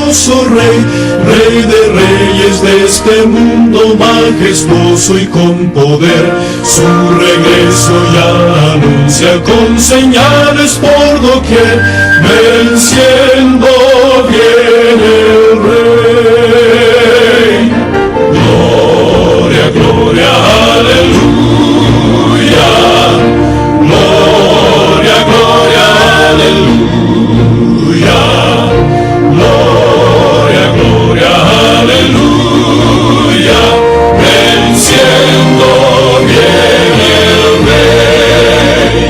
glorioso Rey, Rey de reyes de este mundo majestuoso y con poder. Su regreso ya anuncia con señales por doquier, venciendo viene el Rey. Gloria, gloria, aleluya. Gloria, gloria, aleluya. Gloria, gloria, aleluya. Venciendo viene el Rey.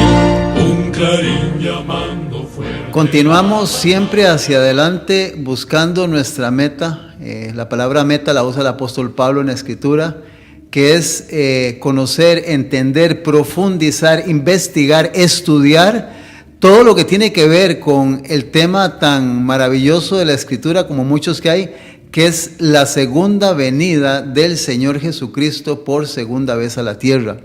Un clarín llamando fuerte. Continuamos siempre hacia adelante buscando nuestra meta. La palabra meta la usa el apóstol Pablo en la Escritura, que es conocer, entender, profundizar, investigar, estudiar todo lo que tiene que ver con el tema tan maravilloso de la Escritura, como muchos que hay, que es la segunda venida del Señor Jesucristo por segunda vez a la tierra.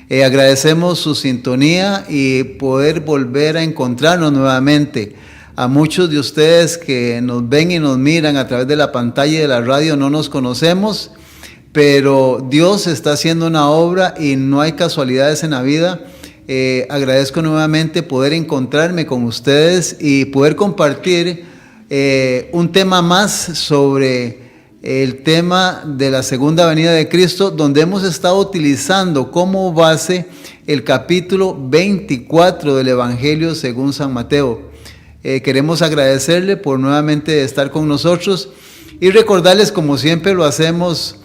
Agradecemos su sintonía y poder volver a encontrarnos nuevamente. A muchos de ustedes que nos ven y nos miran a través de la pantalla y de la radio no nos conocemos, pero Dios está haciendo una obra y no hay casualidades en la vida. Agradezco nuevamente poder encontrarme con ustedes y poder compartir un tema más sobre el tema de la segunda venida de Cristo, donde hemos estado utilizando como base el capítulo 24 del Evangelio según San Mateo. Queremos agradecerle por nuevamente estar con nosotros y recordarles, como siempre lo hacemos,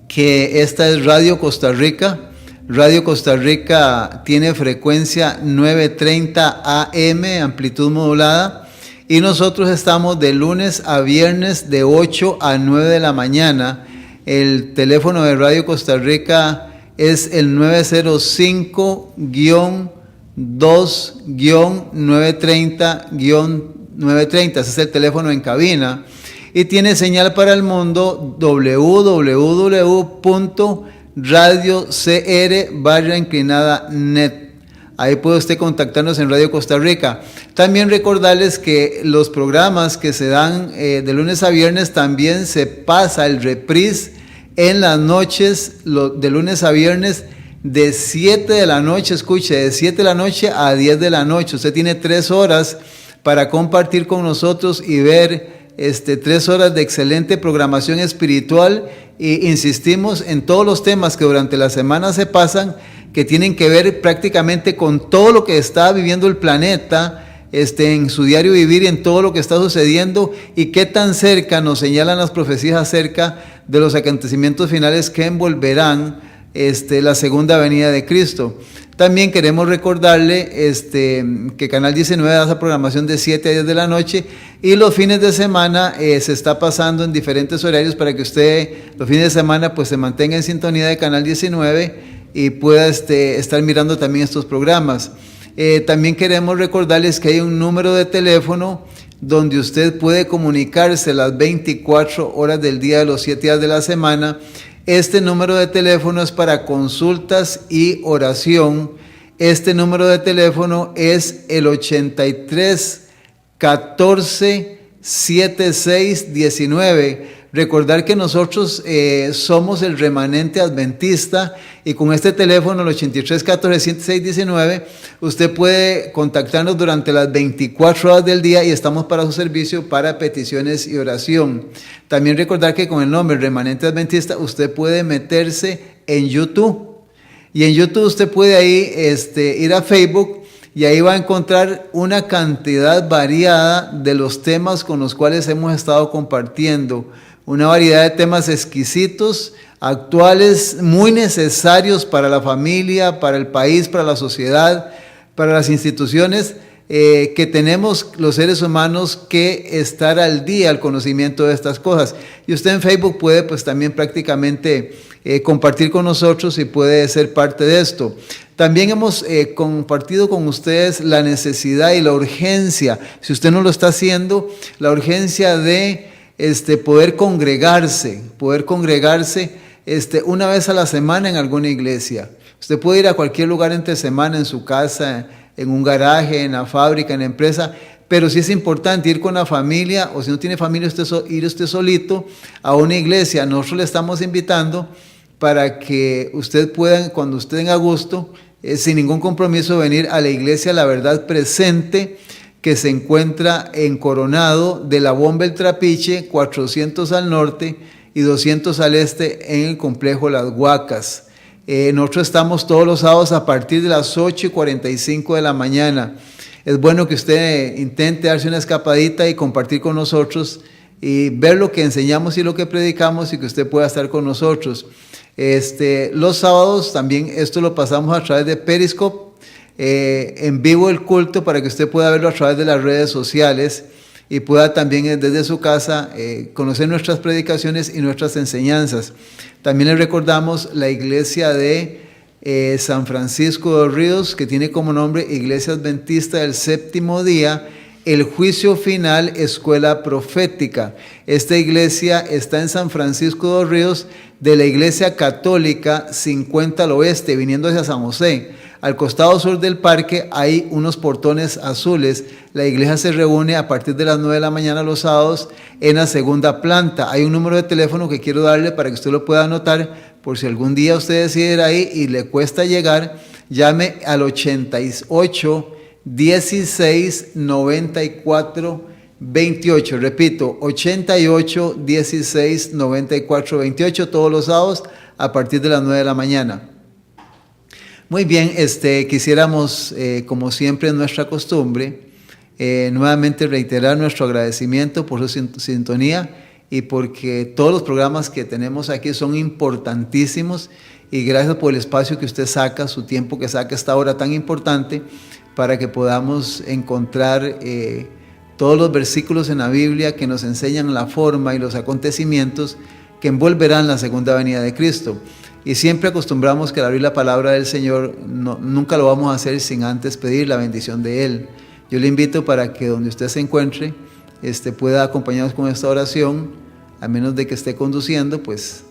que esta es Radio Costa Rica. Radio Costa Rica tiene frecuencia 930 AM, amplitud modulada, y nosotros estamos de lunes a viernes de 8 a 9 de la mañana. El teléfono de Radio Costa Rica es el 905-2-930-930. Ese es el teléfono en cabina. Y tiene señal para el mundo www.radiocr/net. Ahí puede usted contactarnos en Radio Costa Rica. También recordarles que los programas que se dan de lunes a viernes también se pasa el reprise en las noches, de lunes a viernes, de 7 de la noche, escuche, de 7 de la noche a 10 de la noche. Usted tiene 3 horas para compartir con nosotros y ver 3 horas de excelente programación espiritual, e insistimos en todos los temas que durante la semana se pasan, que tienen que ver prácticamente con todo lo que está viviendo el planeta, en su diario vivir y en todo lo que está sucediendo, y qué tan cerca nos señalan las profecías acerca de los acontecimientos finales que envolverán la segunda venida de Cristo. También queremos recordarle que Canal 19 da esa programación de 7 a 10 de la noche, y los fines de semana se está pasando en diferentes horarios para que usted los fines de semana pues se mantenga en sintonía de Canal 19 y pueda estar mirando también estos programas. También queremos recordarles que hay un número de teléfono donde usted puede comunicarse las 24 horas del día de los 7 días de la semana. Este número de teléfono es para consultas y oración. Este número de teléfono es el 83 14 76 19. Recordar que nosotros somos el remanente adventista, y con este teléfono, el 83 14 76 19, usted puede contactarnos durante las 24 horas del día y estamos para su servicio para peticiones y oración. También recordar que con el nombre remanente adventista usted puede meterse en YouTube, y en YouTube usted puede ahí ir a Facebook, y ahí va a encontrar una cantidad variada de los temas con los cuales hemos estado compartiendo. Una variedad de temas exquisitos, actuales, muy necesarios para la familia, para el país, para la sociedad, para las instituciones, que tenemos los seres humanos que estar al día al conocimiento de estas cosas. Y usted en Facebook puede pues también prácticamente compartir con nosotros y puede ser parte de esto. También hemos compartido con ustedes la necesidad y la urgencia, si usted no lo está haciendo, la urgencia de poder congregarse una vez a la semana en alguna iglesia. Usted puede ir a cualquier lugar entre semana, en su casa, en un garaje, en la fábrica, en la empresa, pero sí es importante ir con la familia, o si no tiene familia, ir usted solito a una iglesia. Nosotros le estamos invitando para que usted pueda, cuando usted tenga gusto, sin ningún compromiso, venir a la iglesia La Verdad Presente, que se encuentra en Coronado de la Bomba El Trapiche, 400 al norte y 200 al este, en el complejo Las Huacas. Nosotros estamos todos los sábados a partir de las 8:45 de la mañana. Es bueno que usted intente darse una escapadita y compartir con nosotros y ver lo que enseñamos y lo que predicamos, y que usted pueda estar con nosotros. Los sábados también esto lo pasamos a través de Periscope, en vivo el culto, para que usted pueda verlo a través de las redes sociales y pueda también desde su casa conocer nuestras predicaciones y nuestras enseñanzas. También les recordamos la iglesia de San Francisco de los Ríos, que tiene como nombre Iglesia Adventista del Séptimo Día, El Juicio Final, Escuela Profética. Esta iglesia está en San Francisco de los Ríos, de la Iglesia Católica 50 al oeste, viniendo hacia San José. Al costado sur del parque hay unos portones azules. La iglesia se reúne a partir de las 9 de la mañana los sábados en la segunda planta. Hay un número de teléfono que quiero darle para que usted lo pueda anotar, por si algún día usted decide ir ahí y le cuesta llegar. Llame al 88 16 94 28. Repito, 88 16 94 28, todos los sábados a partir de las 9 de la mañana. Muy bien, quisiéramos, como siempre es nuestra costumbre, nuevamente reiterar nuestro agradecimiento por su sintonía y porque todos los programas que tenemos aquí son importantísimos, y gracias por el espacio que usted saca, su tiempo que saca a esta hora tan importante, para que podamos encontrar todos los versículos en la Biblia que nos enseñan la forma y los acontecimientos que envolverán la segunda venida de Cristo. Y siempre acostumbramos que al abrir la palabra del Señor nunca lo vamos a hacer sin antes pedir la bendición de Él. Yo le invito para que donde usted se encuentre pueda acompañarnos con esta oración, a menos de que esté conduciendo, pues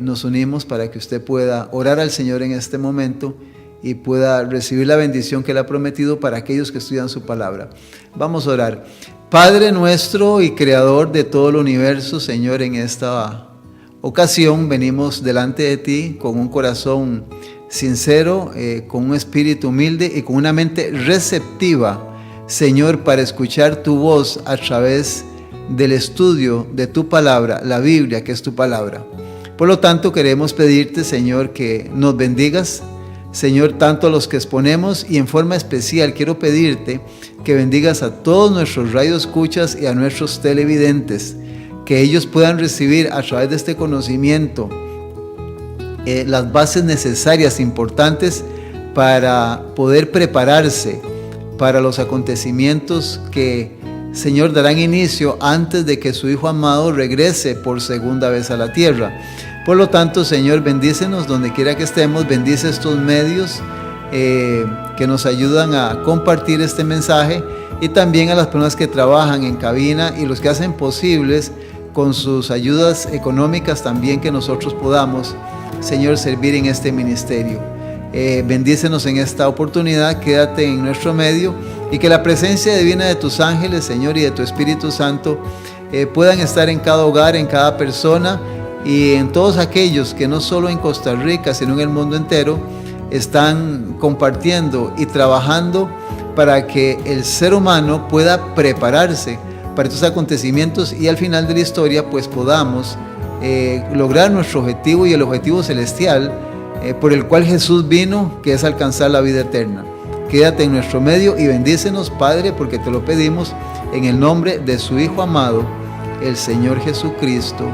nos unimos para que usted pueda orar al Señor en este momento y pueda recibir la bendición que Él ha prometido para aquellos que estudian su palabra. Vamos a orar. Padre nuestro y Creador de todo el universo, Señor, en esta ocasión venimos delante de ti con un corazón sincero, con un espíritu humilde y con una mente receptiva, Señor, para escuchar tu voz a través del estudio de tu palabra, la Biblia, que es tu palabra. Por lo tanto, queremos pedirte, Señor, que nos bendigas, Señor, tanto a los que exponemos, y en forma especial quiero pedirte que bendigas a todos nuestros radioescuchas y a nuestros televidentes, que ellos puedan recibir a través de este conocimiento las bases necesarias, importantes, para poder prepararse para los acontecimientos que, Señor, darán inicio antes de que su Hijo amado regrese por segunda vez a la tierra. Por lo tanto, Señor, bendícenos donde quiera que estemos, bendice estos medios que nos ayudan a compartir este mensaje, y también a las personas que trabajan en cabina y los que hacen posibles con sus ayudas económicas también que nosotros podamos, Señor, servir en este ministerio. Bendícenos en esta oportunidad, quédate en nuestro medio, y que la presencia divina de tus ángeles, Señor, y de tu Espíritu Santo puedan estar en cada hogar, en cada persona, y en todos aquellos que no solo en Costa Rica, sino en el mundo entero, están compartiendo y trabajando para que el ser humano pueda prepararse para estos acontecimientos, y al final de la historia pues podamos lograr nuestro objetivo, y el objetivo celestial por el cual Jesús vino, que es alcanzar la vida eterna. Quédate en nuestro medio y bendícenos, Padre, porque te lo pedimos en el nombre de su Hijo amado, el Señor Jesucristo.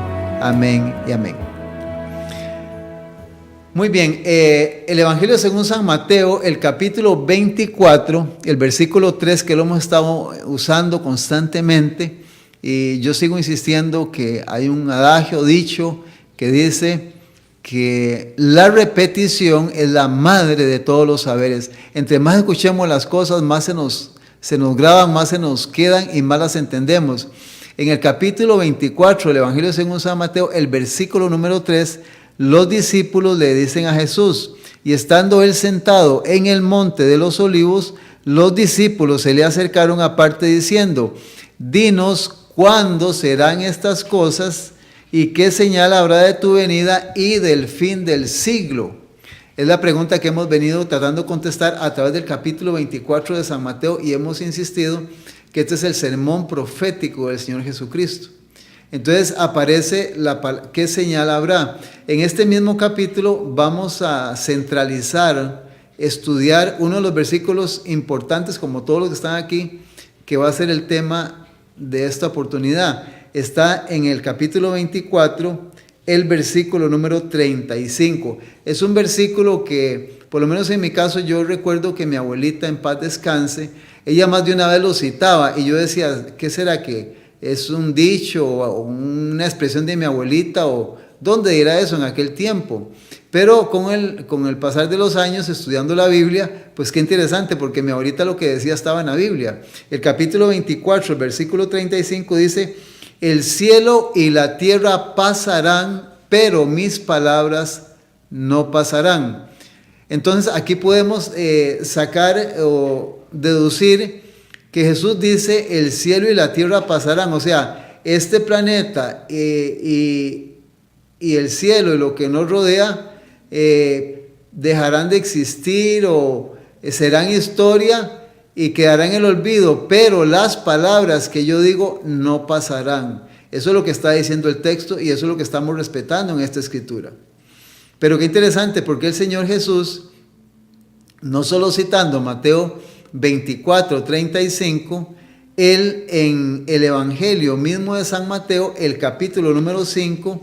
Amén y amén. Muy bien, el Evangelio según San Mateo, el capítulo 24, el versículo 3, que lo hemos estado usando constantemente, y yo sigo insistiendo que hay un adagio, dicho, que dice que la repetición es la madre de todos los saberes. Entre más escuchemos las cosas, más se nos graban, más se nos quedan y más las entendemos. En el capítulo 24 del Evangelio según San Mateo, el versículo número 3, los discípulos le dicen a Jesús, y estando él sentado en el monte de los olivos, los discípulos se le acercaron aparte diciendo: dinos cuándo serán estas cosas y qué señal habrá de tu venida y del fin del siglo. Es la pregunta que hemos venido tratando de contestar a través del capítulo 24 de San Mateo, y hemos insistido que este es el sermón profético del Señor Jesucristo. Entonces aparece qué señal habrá. En este mismo capítulo vamos a centralizar, estudiar uno de los versículos importantes, como todos los que están aquí, que va a ser el tema de esta oportunidad. Está en el capítulo 24, el versículo número 35. Es un versículo que, por lo menos en mi caso, yo recuerdo que mi abuelita, en paz descanse, ella más de una vez lo citaba, y yo decía: ¿qué será que es un dicho o una expresión de mi abuelita, o dónde era eso en aquel tiempo? Pero con el pasar de los años estudiando la Biblia, pues qué interesante, porque mi abuelita lo que decía estaba en la Biblia. El capítulo 24, el versículo 35 dice: el cielo y la tierra pasarán, pero mis palabras no pasarán. Entonces aquí podemos sacar o deducir que Jesús dice: el cielo y la tierra pasarán. O sea, este planeta y el cielo y lo que nos rodea dejarán de existir o serán historia y quedarán en el olvido, pero las palabras que yo digo no pasarán. Eso es lo que está diciendo el texto, y eso es lo que estamos respetando en esta escritura. Pero qué interesante, porque el Señor Jesús, no solo citando Mateo 24, 35, él en el Evangelio mismo de San Mateo, el capítulo número 5,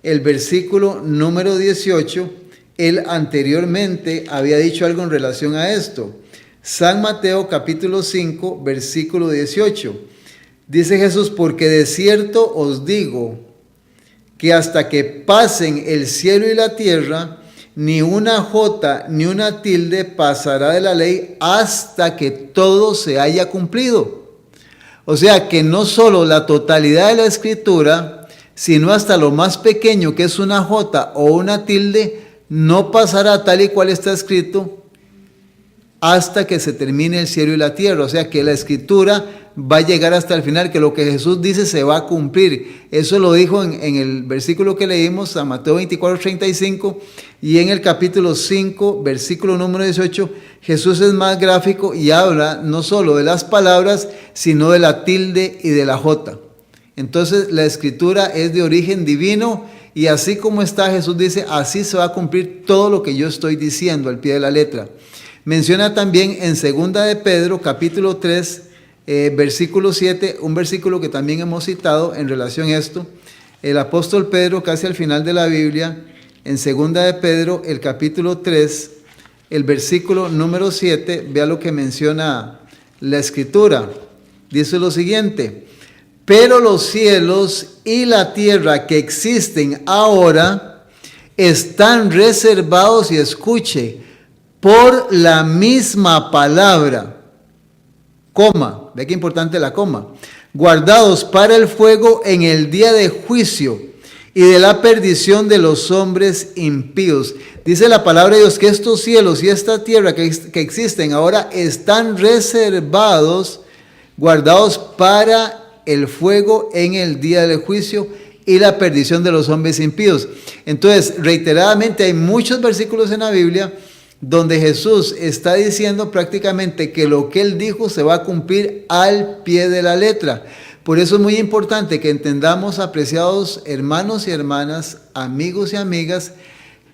el versículo número 18, él anteriormente había dicho algo en relación a esto. San Mateo capítulo 5, versículo 18. Dice Jesús: porque de cierto os digo que hasta que pasen el cielo y la tierra, ni una jota ni una tilde pasará de la ley hasta que todo se haya cumplido. O sea que no solo la totalidad de la escritura, sino hasta lo más pequeño, que es una jota o una tilde, no pasará tal y cual está escrito hasta que se termine el cielo y la tierra. O sea que la escritura va a llegar hasta el final, que lo que Jesús dice se va a cumplir. Eso lo dijo en el versículo que leímos, a Mateo 24, 35, y en el capítulo 5, versículo número 18, Jesús es más gráfico y habla no solo de las palabras, sino de la tilde y de la jota. Entonces la escritura es de origen divino, y así como está, Jesús dice, así se va a cumplir todo lo que yo estoy diciendo al pie de la letra. Menciona también en 2 de Pedro, capítulo 3, versículo 7, un versículo que también hemos citado en relación a esto. El apóstol Pedro, casi al final de la Biblia, en 2 de Pedro, el capítulo 3, el versículo número 7, vea lo que menciona la escritura. Dice lo siguiente: pero los cielos y la tierra que existen ahora están reservados, y escuche, por la misma palabra, coma, ve qué importante la coma, guardados para el fuego en el día de juicio y de la perdición de los hombres impíos. Dice la palabra de Dios que estos cielos y esta tierra que existen ahora están reservados, guardados para el fuego en el día del juicio y la perdición de los hombres impíos. Entonces, reiteradamente hay muchos versículos en la Biblia donde Jesús está diciendo prácticamente que lo que Él dijo se va a cumplir al pie de la letra. Por eso es muy importante que entendamos, apreciados hermanos y hermanas, amigos y amigas,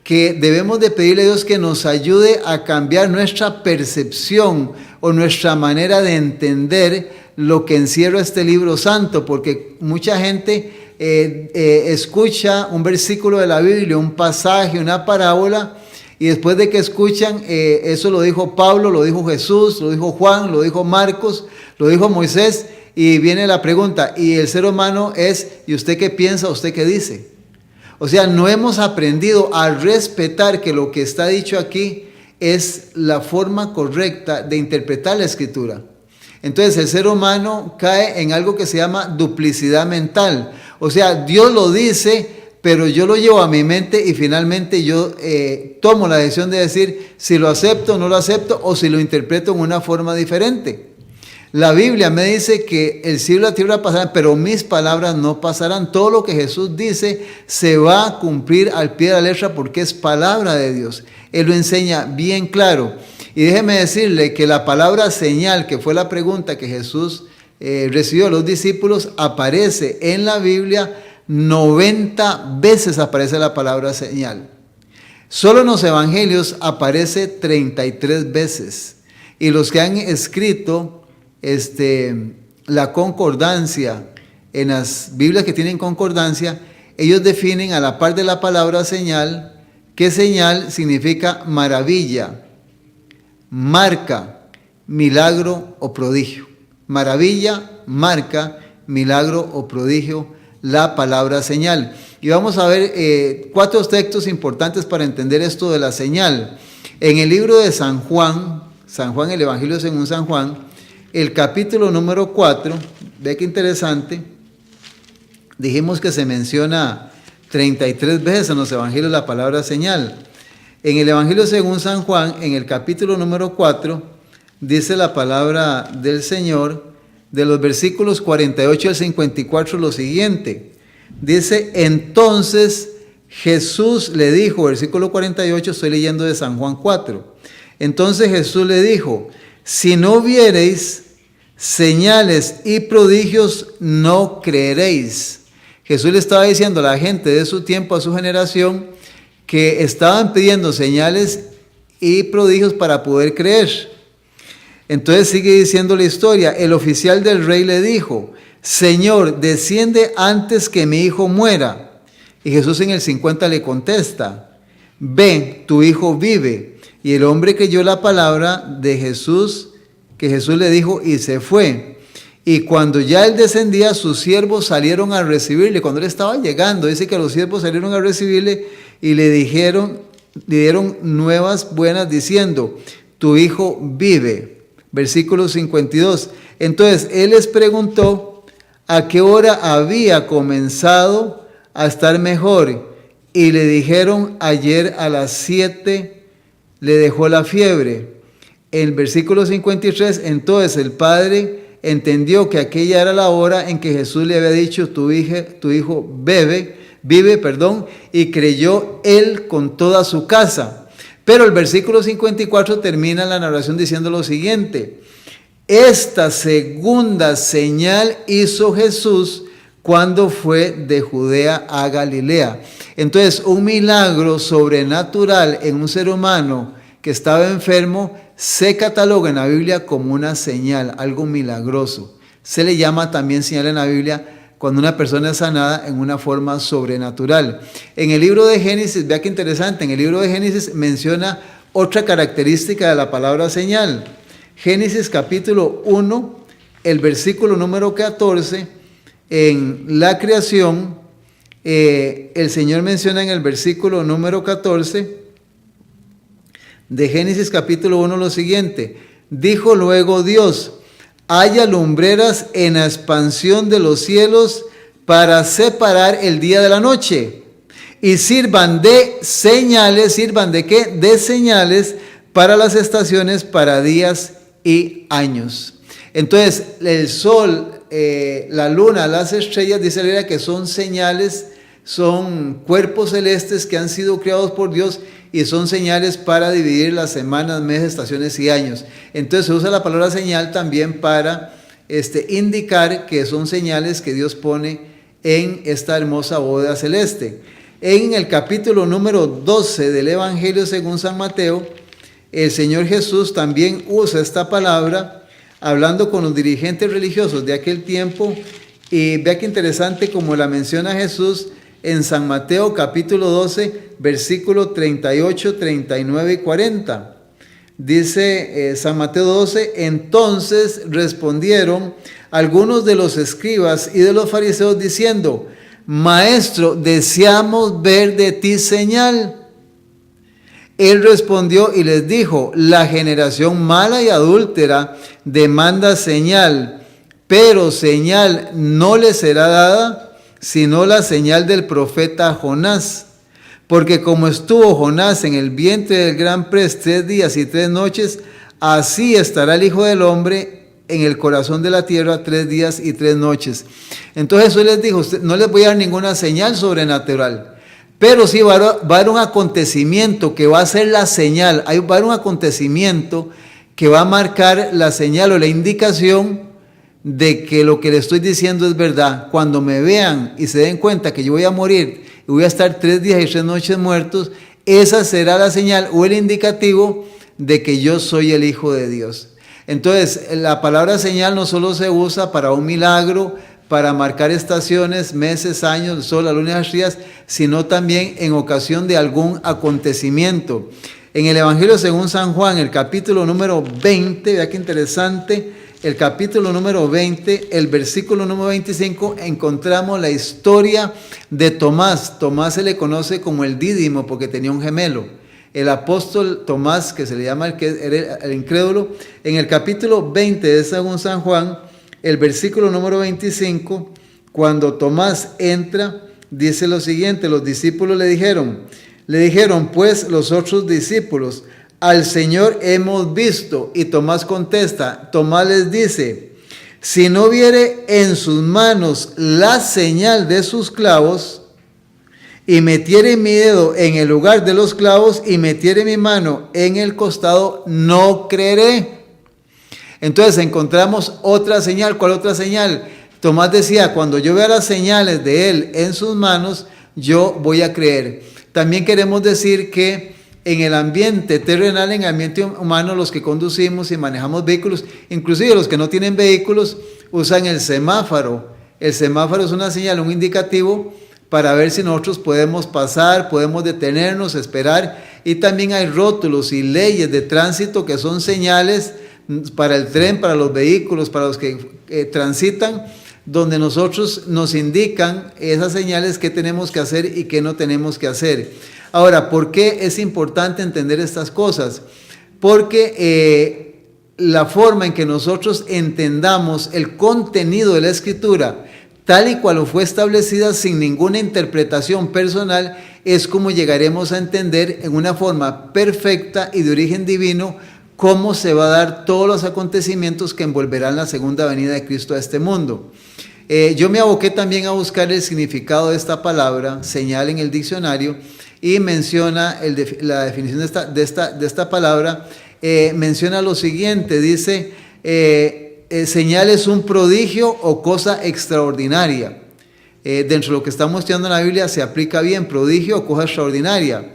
que debemos de pedirle a Dios que nos ayude a cambiar nuestra percepción o nuestra manera de entender lo que encierra este libro santo, porque mucha gente escucha un versículo de la Biblia, un pasaje, una parábola, y después de que escuchan, eso lo dijo Pablo, lo dijo Jesús, lo dijo Juan, lo dijo Marcos, lo dijo Moisés, y viene la pregunta, y el ser humano es, ¿y usted qué piensa, usted qué dice? O sea, no hemos aprendido a respetar que lo que está dicho aquí es la forma correcta de interpretar la escritura. Entonces el ser humano cae en algo que se llama duplicidad mental. O sea, Dios lo dice, pero yo lo llevo a mi mente y finalmente yo tomo la decisión de decir si lo acepto o no lo acepto, o si lo interpreto en una forma diferente. La Biblia me dice que el cielo y la tierra pasarán, pero mis palabras no pasarán. Todo lo que Jesús dice se va a cumplir al pie de la letra porque es palabra de Dios. Él lo enseña bien claro. Y déjeme decirle que la palabra señal, que fue la pregunta que Jesús recibió a los discípulos, aparece en la Biblia 90 veces aparece la palabra señal. Solo en los evangelios aparece 33 veces. Y los que han escrito la concordancia, en las Biblias que tienen concordancia, ellos definen a la par de la palabra señal, que señal significa maravilla, marca, milagro o prodigio. Maravilla, marca, milagro o prodigio, la palabra señal. Y vamos a ver 4 textos importantes para entender esto de la señal. En el libro de San Juan, el Evangelio según San Juan, el capítulo número 4, ve qué interesante, dijimos que se menciona 33 veces en los evangelios la palabra señal. En el Evangelio según San Juan, en el capítulo número 4, dice la palabra del Señor, de los versículos 48 al 54, lo siguiente. Dice, entonces Jesús le dijo, versículo 48, estoy leyendo de San Juan 4. Entonces Jesús le dijo, si no viereis señales y prodigios, no creeréis. Jesús le estaba diciendo a la gente de su tiempo, a su generación, que estaban pidiendo señales y prodigios para poder creer. Entonces sigue diciendo la historia, el oficial del rey le dijo, Señor, desciende antes que mi hijo muera. Y Jesús en el 50 le contesta, ve, tu hijo vive. Y el hombre creyó la palabra de Jesús, que Jesús le dijo, y se fue. Y cuando ya él descendía, sus siervos salieron a recibirle. Cuando él estaba llegando, dice que los siervos salieron a recibirle y le dieron nuevas buenas diciendo, tu hijo vive. Versículo 52. Entonces él les preguntó a qué hora había comenzado a estar mejor. Y le dijeron, ayer a las 7 le dejó la fiebre. En el versículo 53, entonces el padre entendió que aquella era la hora en que Jesús le había dicho, tu hijo vive, y creyó él con toda su casa. Pero el versículo 54 termina la narración diciendo lo siguiente, esta segunda señal hizo Jesús cuando fue de Judea a Galilea. Entonces, un milagro sobrenatural en un ser humano que estaba enfermo se cataloga en la Biblia como una señal, algo milagroso. Se le llama también señal en la Biblia cuando una persona es sanada en una forma sobrenatural. En el libro de Génesis, vea qué interesante, en el libro de Génesis menciona otra característica de la palabra señal. Génesis capítulo 1, el versículo número 14, en la creación, el Señor menciona en el versículo número 14 de Génesis capítulo 1 lo siguiente, dijo luego Dios, haya lumbreras en la expansión de los cielos para separar el día de la noche y sirvan de señales, ¿sirvan de qué? De señales para las estaciones, para días y años. Entonces el sol, la luna, las estrellas, dice la Biblia que son señales, son cuerpos celestes que han sido creados por Dios y son señales para dividir las semanas, meses, estaciones y años. Entonces se usa la palabra señal también para indicar que son señales que Dios pone en esta hermosa bóveda celeste. En el capítulo número 12 del Evangelio según San Mateo, el Señor Jesús también usa esta palabra hablando con los dirigentes religiosos de aquel tiempo, y vea qué interesante como la menciona Jesús en San Mateo capítulo 12, versículo 38, 39 y 40. Dice San Mateo 12, entonces respondieron algunos de los escribas y de los fariseos diciendo, Maestro, deseamos ver de ti señal. Él respondió y les dijo, la generación mala y adúltera demanda señal, pero señal no le será dada sino la señal del profeta Jonás. Porque como estuvo Jonás en el vientre del gran pez 3 días y 3 noches, así estará el Hijo del Hombre en el corazón de la tierra 3 días y 3 noches. Entonces Jesús les dijo, no les voy a dar ninguna señal sobrenatural, pero sí va a haber un acontecimiento que va a ser la señal, va a haber un acontecimiento que va a marcar la señal o la indicación de que lo que le estoy diciendo es verdad. Cuando me vean y se den cuenta que yo voy a morir y voy a estar 3 días y 3 noches muertos, esa será la señal o el indicativo de que yo soy el Hijo de Dios. Entonces, la palabra señal no solo se usa para un milagro, para marcar estaciones, meses, años, el sol, la luna y las estrellas, sino también en ocasión de algún acontecimiento. En el Evangelio según San Juan, el capítulo número 20, vea qué interesante, el capítulo número 20, el versículo número 25, encontramos la historia de Tomás. Tomás se le conoce como el Dídimo porque tenía un gemelo. El apóstol Tomás, que se le llama el incrédulo, en el capítulo 20 de según San Juan, el versículo número 25, cuando Tomás entra, dice lo siguiente: los discípulos le dijeron pues los otros discípulos, al Señor hemos visto. Y Tomás contesta, Tomás les dice, si no viere en sus manos la señal de sus clavos, y metiere mi dedo en el lugar de los clavos, y metiere mi mano en el costado, no creeré. Entonces encontramos otra señal. ¿Cuál otra señal? Tomás decía, cuando yo vea las señales de él en sus manos, yo voy a creer. También queremos decir que en el ambiente terrenal, en el ambiente humano, los que conducimos y manejamos vehículos, inclusive los que no tienen vehículos, usan el semáforo. El semáforo es una señal, un indicativo para ver si nosotros podemos pasar, podemos detenernos, esperar. Y también hay rótulos y leyes de tránsito que son señales para el tren, para los vehículos, para los que transitan, donde nosotros nos indican esas señales que tenemos que hacer y que no tenemos que hacer. Ahora, ¿por qué es importante entender estas cosas? Porque la forma en que nosotros entendamos el contenido de la Escritura, tal y cual fue establecida sin ninguna interpretación personal, es como llegaremos a entender en una forma perfecta y de origen divino cómo se va a dar todos los acontecimientos que envolverán la segunda venida de Cristo a este mundo. Yo me aboqué también a buscar el significado de esta palabra, señal, en el diccionario, y menciona la definición de esta palabra, menciona lo siguiente, dice, señal es un prodigio o cosa extraordinaria. Dentro de lo que estamos estudiando en la Biblia se aplica bien, prodigio o cosa extraordinaria.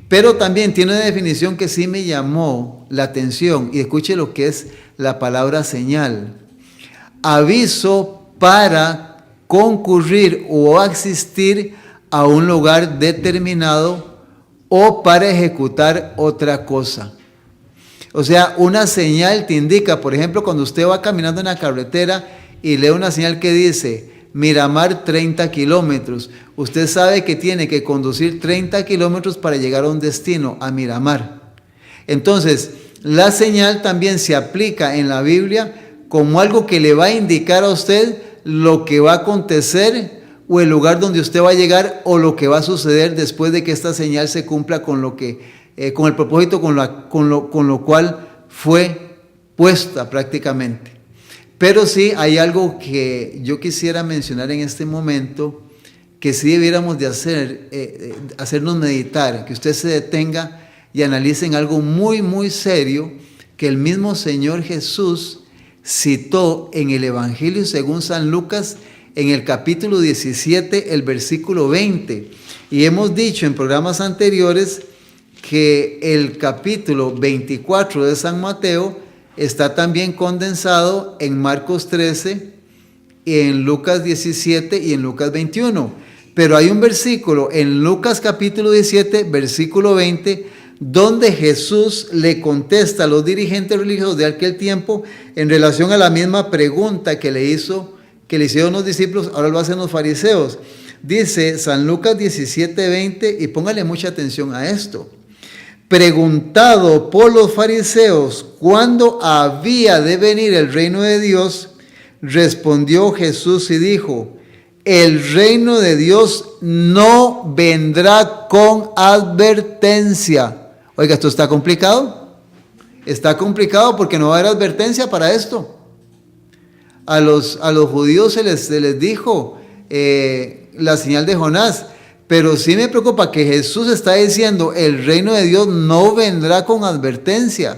Pero también tiene una definición que sí me llamó la atención, y escuche lo que es la palabra señal. Aviso para concurrir o asistir a un lugar determinado o para ejecutar otra cosa. O sea, una señal te indica, por ejemplo, cuando usted va caminando en la carretera y lee una señal que dice Miramar 30 kilómetros, usted sabe que tiene que conducir 30 kilómetros para llegar a un destino, a Miramar. Entonces, la señal también se aplica en la Biblia como algo que le va a indicar a usted lo que va a acontecer o el lugar donde usted va a llegar o lo que va a suceder después de que esta señal se cumpla con con el propósito con lo cual fue puesta prácticamente. Pero sí hay algo que yo quisiera mencionar en este momento que sí debiéramos de hacernos meditar, que usted se detenga y analice en algo muy, muy serio que el mismo Señor Jesús citó en el Evangelio según San Lucas, en el capítulo 17, el versículo 20. Y hemos dicho en programas anteriores que el capítulo 24 de San Mateo está también condensado en Marcos 13, en Lucas 17 y en Lucas 21. Pero hay un versículo en Lucas capítulo 17, versículo 20, donde Jesús le contesta a los dirigentes religiosos de aquel tiempo en relación a la misma pregunta que le hicieron los discípulos, ahora lo hacen los fariseos. Dice San Lucas 17, 20, y póngale mucha atención a esto. Preguntado por los fariseos cuándo había de venir el reino de Dios, respondió Jesús y dijo: el reino de Dios no vendrá con advertencia. Oiga, ¿esto está complicado? Está complicado porque no va a haber advertencia para esto. A los judíos se les dijo la señal de Jonás, pero sí me preocupa que Jesús está diciendo, el reino de Dios no vendrá con advertencia.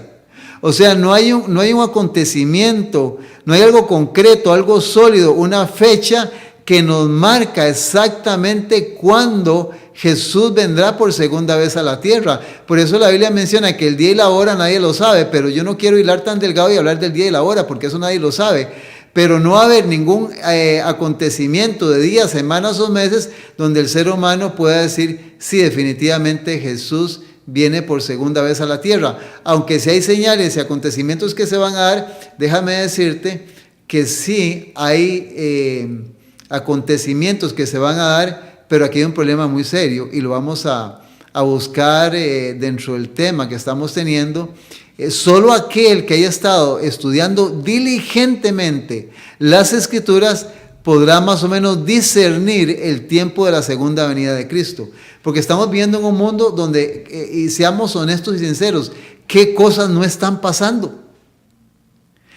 O sea, no hay un acontecimiento, no hay algo concreto, algo sólido, una fecha que nos marca exactamente cuándo Jesús vendrá por segunda vez a la tierra. Por eso la Biblia menciona que el día y la hora nadie lo sabe, pero yo no quiero hilar tan delgado y hablar del día y la hora, porque eso nadie lo sabe. Pero no va a haber ningún acontecimiento de días, semanas o meses donde el ser humano pueda decir, sí, definitivamente Jesús viene por segunda vez a la tierra. Aunque sí hay señales y acontecimientos que se van a dar, déjame decirte que sí hay acontecimientos que se van a dar, pero aquí hay un problema muy serio y lo vamos a buscar dentro del tema que estamos teniendo. Solo aquel que haya estado estudiando diligentemente las Escrituras podrá más o menos discernir el tiempo de la segunda venida de Cristo. Porque estamos viviendo en un mundo donde, y seamos honestos y sinceros, ¿qué cosas no están pasando?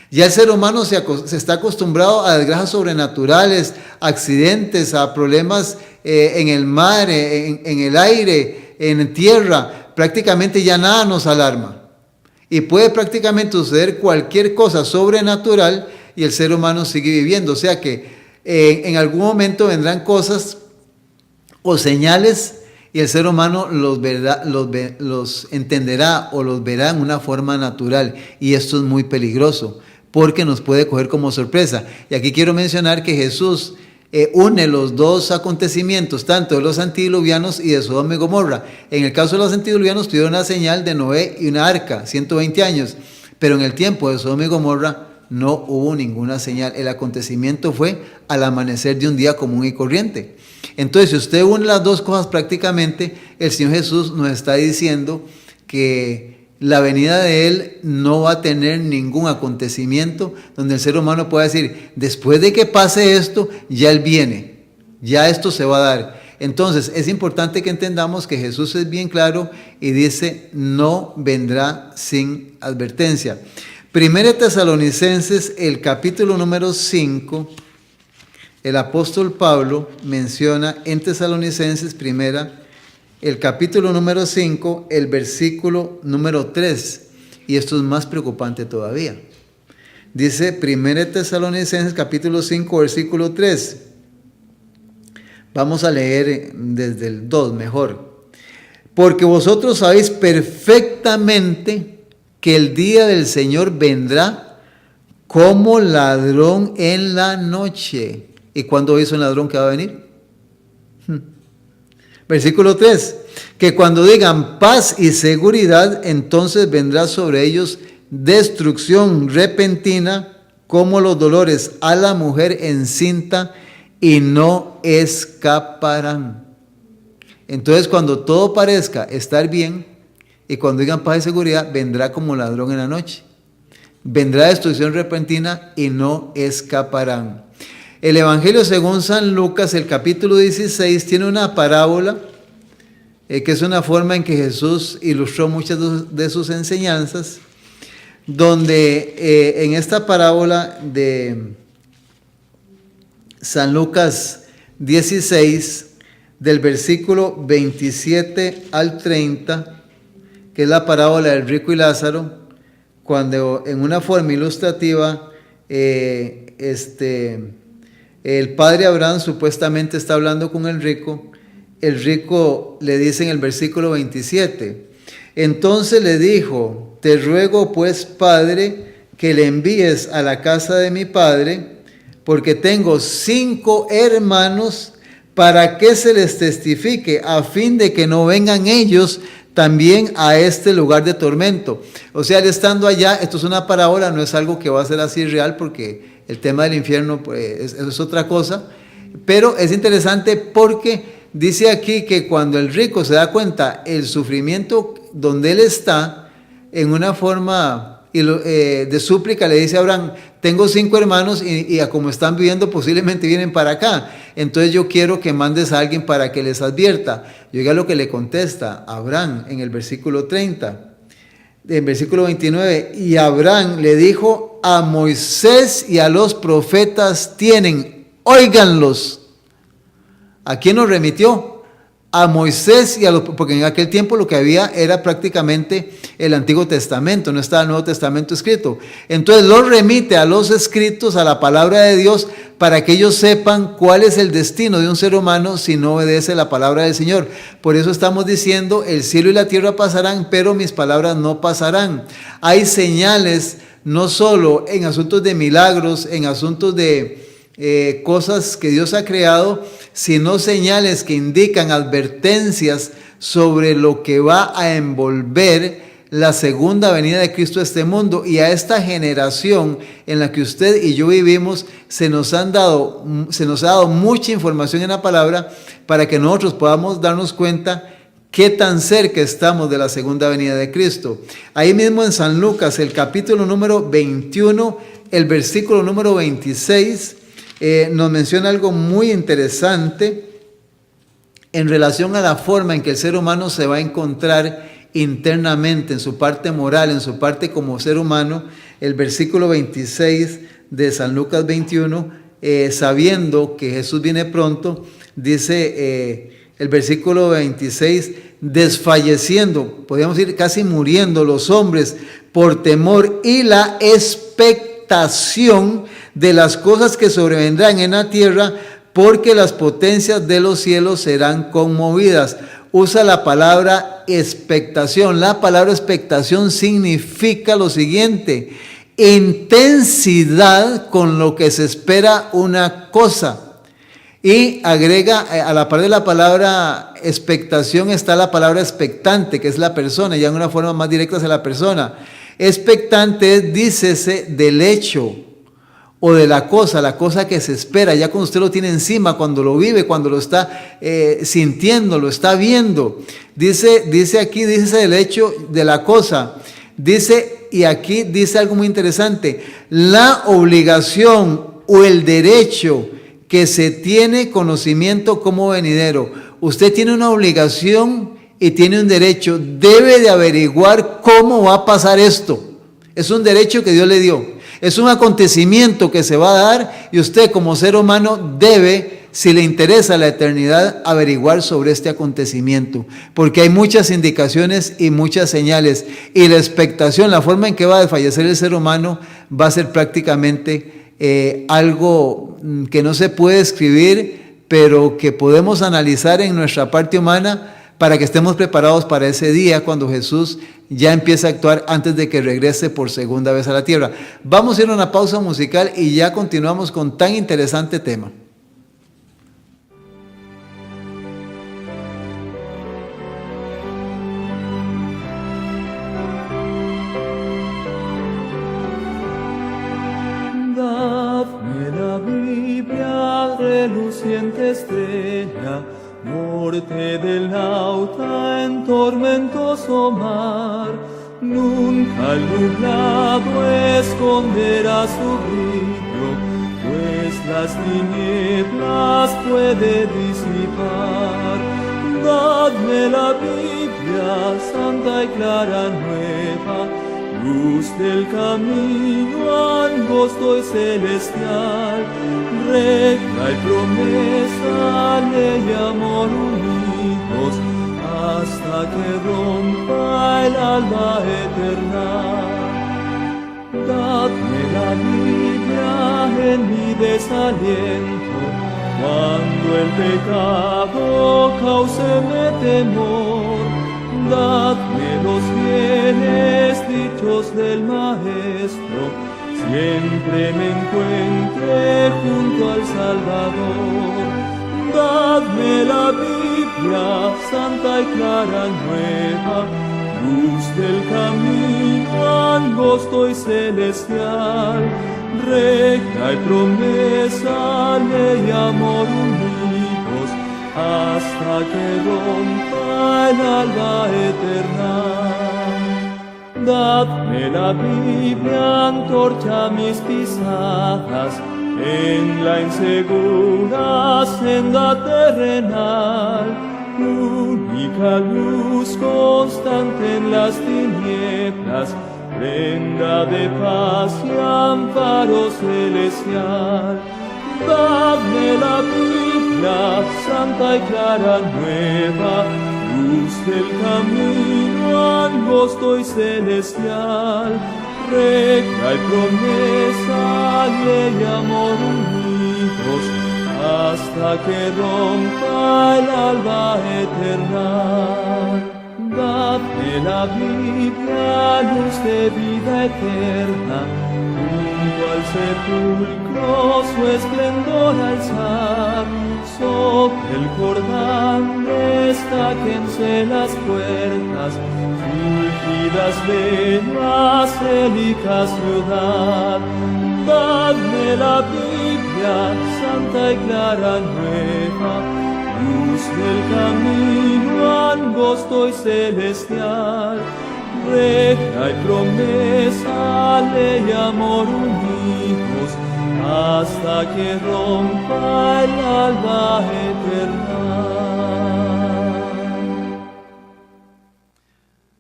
Ya el ser humano se está acostumbrado a desgracias sobrenaturales, accidentes, a problemas en el mar, en el aire, en tierra. Prácticamente ya nada nos alarma. Y puede prácticamente suceder cualquier cosa sobrenatural y el ser humano sigue viviendo. O sea que en algún momento vendrán cosas o señales y el ser humano los entenderá o los verá en una forma natural. Y esto es muy peligroso porque nos puede coger como sorpresa. Y aquí quiero mencionar que Jesús une los dos acontecimientos, tanto de los antediluvianos y de Sodoma y Gomorra. En el caso de los antediluvianos tuvieron una señal de Noé y una arca, 120 años, pero en el tiempo de Sodoma y Gomorra no hubo ninguna señal. El acontecimiento fue al amanecer de un día común y corriente. Entonces, si usted une las dos cosas, prácticamente el Señor Jesús nos está diciendo que la venida de Él no va a tener ningún acontecimiento donde el ser humano pueda decir, después de que pase esto, ya Él viene, ya esto se va a dar. Entonces, es importante que entendamos que Jesús es bien claro y dice, no vendrá sin advertencia. Primera Tesalonicenses, el capítulo número 5, el apóstol Pablo menciona en Tesalonicenses primera, el capítulo número 5, el versículo número 3, y esto es más preocupante todavía. Dice 1 Tesalonicenses capítulo 5, versículo 3. Vamos a leer desde el 2 mejor. Porque vosotros sabéis perfectamente que el día del Señor vendrá como ladrón en la noche. ¿Y cuándo hizo un ladrón que va a venir? Versículo 3, que cuando digan paz y seguridad, entonces vendrá sobre ellos destrucción repentina como los dolores a la mujer encinta y no escaparán. Entonces cuando todo parezca estar bien y cuando digan paz y seguridad, vendrá como ladrón en la noche. Vendrá destrucción repentina y no escaparán. El Evangelio según San Lucas, el capítulo 16, tiene una parábola que es una forma en que Jesús ilustró muchas de sus enseñanzas, donde en esta parábola de San Lucas 16, del versículo 27 al 30, que es la parábola del rico y Lázaro, cuando en una forma ilustrativa el padre Abraham supuestamente está hablando con el rico le dice en el versículo 27, entonces le dijo, te ruego pues, padre, que le envíes a la casa de mi padre, porque tengo 5 hermanos, para que se les testifique, a fin de que no vengan ellos también a este lugar de tormento. O sea, él estando allá, esto es una parábola, no es algo que va a ser así real, porque el tema del infierno pues, es otra cosa, pero es interesante porque dice aquí que cuando el rico se da cuenta el sufrimiento donde él está, en una forma y de súplica le dice a Abraham, tengo 5 hermanos y a como están viviendo posiblemente vienen para acá. Entonces yo quiero que mandes a alguien para que les advierta. Y oiga lo que le contesta Abraham en el versículo 30. En versículo 29, y Abraham le dijo, a Moisés y a los profetas tienen, óiganlos. ¿A quién nos remitió? A Moisés y a los, porque en aquel tiempo lo que había era prácticamente el Antiguo Testamento, no estaba el Nuevo Testamento escrito. Entonces los remite a los escritos, a la palabra de Dios, para que ellos sepan cuál es el destino de un ser humano si no obedece la palabra del Señor. Por eso estamos diciendo, el cielo y la tierra pasarán, pero mis palabras no pasarán. Hay señales, no solo en asuntos de milagros, en asuntos de cosas que Dios ha creado, sino señales que indican advertencias sobre lo que va a envolver la segunda venida de Cristo a este mundo. Y a esta generación en la que usted y yo vivimos se nos ha dado mucha información en la palabra para que nosotros podamos darnos cuenta qué tan cerca estamos de la segunda venida de Cristo. Ahí mismo en San Lucas, el capítulo número 21, el versículo número 26, nos menciona algo muy interesante en relación a la forma en que el ser humano se va a encontrar internamente, en su parte moral, en su parte como ser humano. El versículo 26 de San Lucas 21, sabiendo que Jesús viene pronto, dice el versículo 26, desfalleciendo, podríamos decir casi muriendo los hombres por temor y la expectación de las cosas que sobrevendrán en la tierra, porque las potencias de los cielos serán conmovidas. Usa la palabra expectación. La palabra expectación significa lo siguiente: intensidad con lo que se espera una cosa. Y agrega, a la par de la palabra expectación está la palabra expectante, que es la persona, ya en una forma más directa hacia la persona. Expectante es, dícese, del hecho o de la cosa que se espera, ya cuando usted lo tiene encima, cuando lo vive, cuando lo está sintiendo, lo está viendo. Dice aquí, dice del hecho de la cosa. Dice, y aquí dice algo muy interesante, la obligación o el derecho que se tiene conocimiento como venidero. Usted tiene una obligación y tiene un derecho, debe de averiguar cómo va a pasar esto. Es un derecho que Dios le dio. Es un acontecimiento que se va a dar y usted como ser humano debe, si le interesa la eternidad, averiguar sobre este acontecimiento. Porque hay muchas indicaciones y muchas señales. Y la expectación, la forma en que va a desfallecer el ser humano va a ser prácticamente algo que no se puede escribir, pero que podemos analizar en nuestra parte humana para que estemos preparados para ese día cuando Jesús ya empieza a actuar antes de que regrese por segunda vez a la tierra. Vamos a ir a una pausa musical y ya continuamos con tan interesante tema. Dadme la Biblia, reluciente estrella, norte del nauta en tormentoso mar. Nunca el nublado esconderá su brillo, pues las tinieblas puede disipar. Dadme la Biblia, santa y clara nueva, luz del camino angosto y celestial, recta y promesa, ley y amor unidos, hasta que rompa el alba eterna. Dadme la Biblia en mi desaliento, cuando el pecado cáuseme temor. Dadme los bienes dichos del Maestro, siempre me encuentre junto al Salvador. Dadme la Biblia, santa y clara nueva, luz del camino angosto y celestial, recta y promesa, ley y amor unidos, hasta que rompa el alba eterna. Dadme la Biblia, antorcha mis pisadas en la insegura senda terrenal, única luz constante en las tinieblas, prenda de paz y amparo celestial. Dadme la Biblia, santa y clara nueva, luz del camino angosto y celestial, recta y promesa, ley y amor unidos, hasta que rompa el alba eterna. Dadme la Biblia, luz de vida eterna, junto al sepulcro su esplendor alzar, sobre el cordal destáquense las puertas, surgidas de la célica ciudad. Dadme la Biblia, santa y clara nueva, luz del camino angosto y celestial, recta y promesa, ley y amor unidos, hasta que rompa el alba eterna.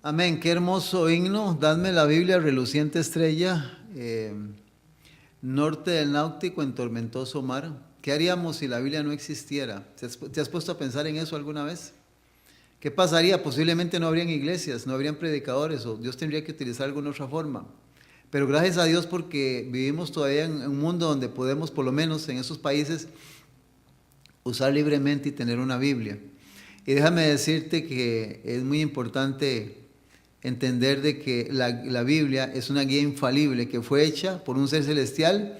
Amén, qué hermoso himno. Dadme la Biblia, reluciente estrella, norte del náutico en tormentoso mar. ¿Qué haríamos si la Biblia no existiera? ¿Te has puesto a pensar en eso alguna vez? ¿Qué pasaría? Posiblemente no habrían iglesias, no habrían predicadores, o Dios tendría que utilizar alguna otra forma. Pero gracias a Dios, porque vivimos todavía en un mundo donde podemos, por lo menos en esos países, usar libremente y tener una Biblia. Y déjame decirte que es muy importante entender de que la Biblia es una guía infalible que fue hecha por un ser celestial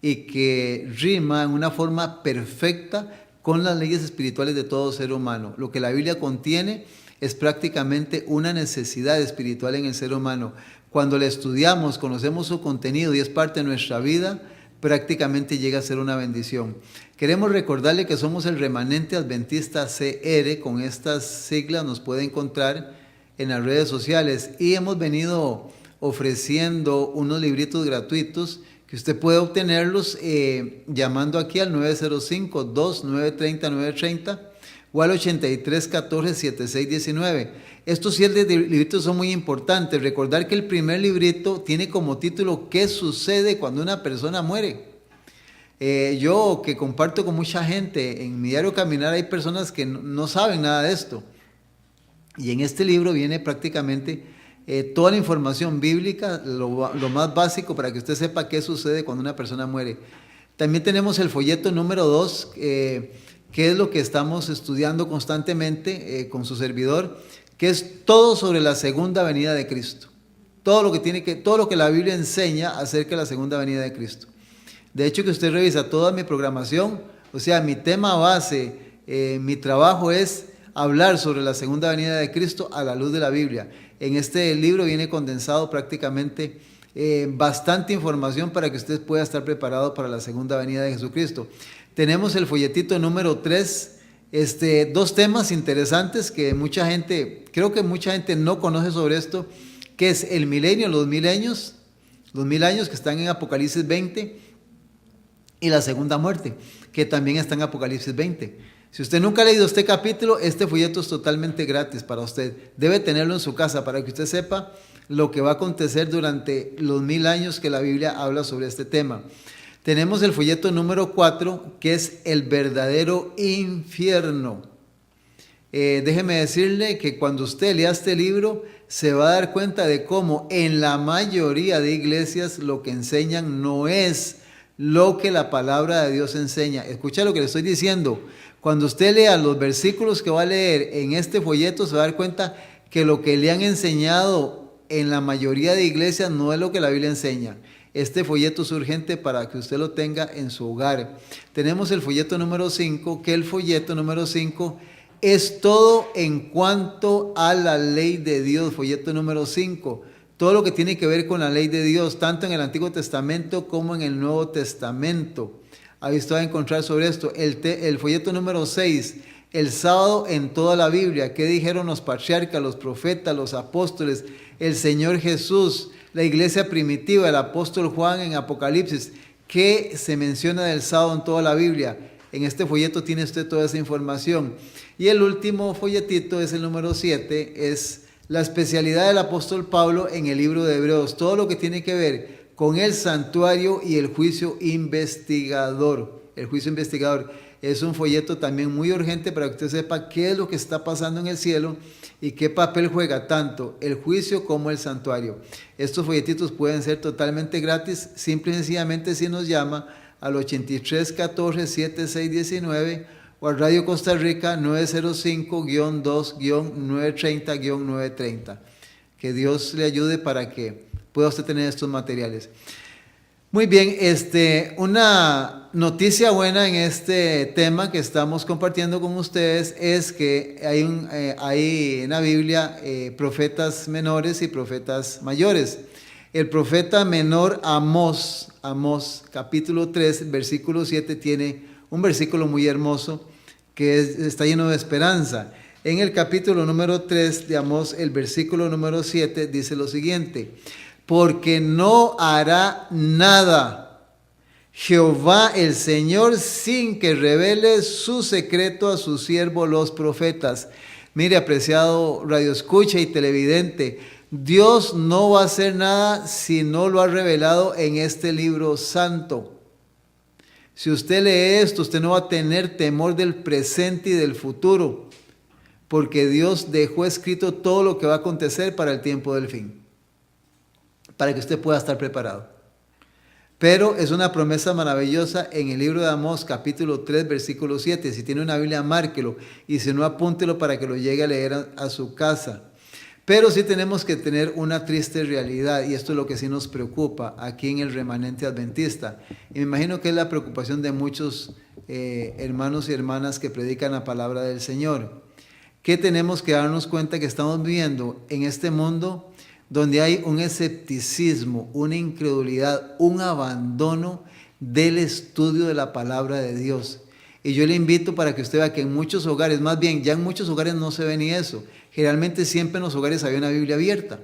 y que rima en una forma perfecta con las leyes espirituales de todo ser humano. Lo que la Biblia contiene es prácticamente una necesidad espiritual en el ser humano. Cuando la estudiamos, conocemos su contenido y es parte de nuestra vida, prácticamente llega a ser una bendición. Queremos recordarle que somos el remanente adventista CR, con estas siglas nos puede encontrar en las redes sociales, y hemos venido ofreciendo unos libritos gratuitos que usted puede obtenerlos llamando aquí al 905-2930-930 o al 8314-7619. Estos 7 libritos son muy importantes. Recordar que el primer librito tiene como título ¿Qué sucede cuando una persona muere? Yo que comparto con mucha gente en mi diario caminar, hay personas que no saben nada de esto. Y en este libro viene prácticamente toda la información bíblica, lo más básico para que usted sepa qué sucede cuando una persona muere. También tenemos el folleto número 2, que es lo que estamos estudiando constantemente con su servidor, que es todo sobre la segunda venida de Cristo. Todo lo que la Biblia enseña acerca de la segunda venida de Cristo. De hecho, que usted revisa toda mi programación, o sea, mi tema base, mi trabajo es hablar sobre la segunda venida de Cristo a la luz de la Biblia. En este libro viene condensado prácticamente bastante información para que usted pueda estar preparado para la segunda venida de Jesucristo. Tenemos el folletito número 3, 2 temas interesantes que creo que mucha gente no conoce sobre esto, que es el milenio, los 1000 años que están en Apocalipsis 20, y la segunda muerte, que también está en Apocalipsis 20. Si usted nunca ha leído este capítulo, este folleto es totalmente gratis para usted. Debe tenerlo en su casa para que usted sepa lo que va a acontecer durante los 1000 años que la Biblia habla sobre este tema. Tenemos el folleto número 4, que es el verdadero infierno. Déjeme decirle que cuando usted lea este libro, se va a dar cuenta de cómo en la mayoría de iglesias lo que enseñan no es lo que la palabra de Dios enseña. Escucha lo que le estoy diciendo. Cuando usted lea los versículos que va a leer en este folleto, se va a dar cuenta que lo que le han enseñado en la mayoría de iglesias no es lo que la Biblia enseña. Este folleto es urgente para que usted lo tenga en su hogar. Tenemos el folleto número 5, que el folleto número 5 es todo en cuanto a la ley de Dios. Folleto número 5. Todo lo que tiene que ver con la ley de Dios, tanto en el Antiguo Testamento como en el Nuevo Testamento. Ahí usted va a encontrar sobre esto. El folleto número 6 El sábado en toda la Biblia, ¿qué dijeron los patriarcas, los profetas, los apóstoles, el Señor Jesús, la iglesia primitiva, el apóstol Juan en Apocalipsis? ¿Qué se menciona del sábado en toda la Biblia? En este folleto tiene usted toda esa información. Y el último folletito es el número 7, es la especialidad del apóstol Pablo en el libro de Hebreos. Todo lo que tiene que ver con el santuario y el juicio investigador. El juicio investigador es un folleto también muy urgente para que usted sepa qué es lo que está pasando en el cielo y qué papel juega tanto el juicio como el santuario. Estos folletitos pueden ser totalmente gratis, simple y sencillamente si nos llama al 83 14 76 19 o al Radio Costa Rica 905-2-930-930. Que Dios le ayude para que pueda usted tener estos materiales. Muy bien, una noticia buena en este tema que estamos compartiendo con ustedes es que hay en la Biblia profetas menores y profetas mayores. El profeta menor Amós, capítulo 3, versículo 7, tiene un versículo muy hermoso que está lleno de esperanza. En el capítulo número 3 de Amós, el versículo número 7 dice lo siguiente: porque no hará nada Jehová el Señor sin que revele su secreto a sus siervos los profetas. Mire, apreciado radioescucha y televidente, Dios no va a hacer nada si no lo ha revelado en este libro santo. Si usted lee esto, usted no va a tener temor del presente y del futuro, porque Dios dejó escrito todo lo que va a acontecer para el tiempo del fin, para que usted pueda estar preparado. Pero es una promesa maravillosa en el libro de Amós, capítulo 3, versículo 7. Si tiene una Biblia, márquelo, y si no, apúntelo para que lo llegue a leer a su casa. Pero sí tenemos que tener una triste realidad, y esto es lo que sí nos preocupa aquí en el remanente adventista. Y me imagino que es la preocupación de muchos hermanos y hermanas que predican la palabra del Señor. Que tenemos que darnos cuenta que estamos viviendo en este mundo donde hay un escepticismo, una incredulidad, un abandono del estudio de la palabra de Dios. Y yo le invito para que usted vea que en muchos hogares, más bien ya en muchos hogares no se ve ni eso. Generalmente siempre en los hogares había una Biblia abierta.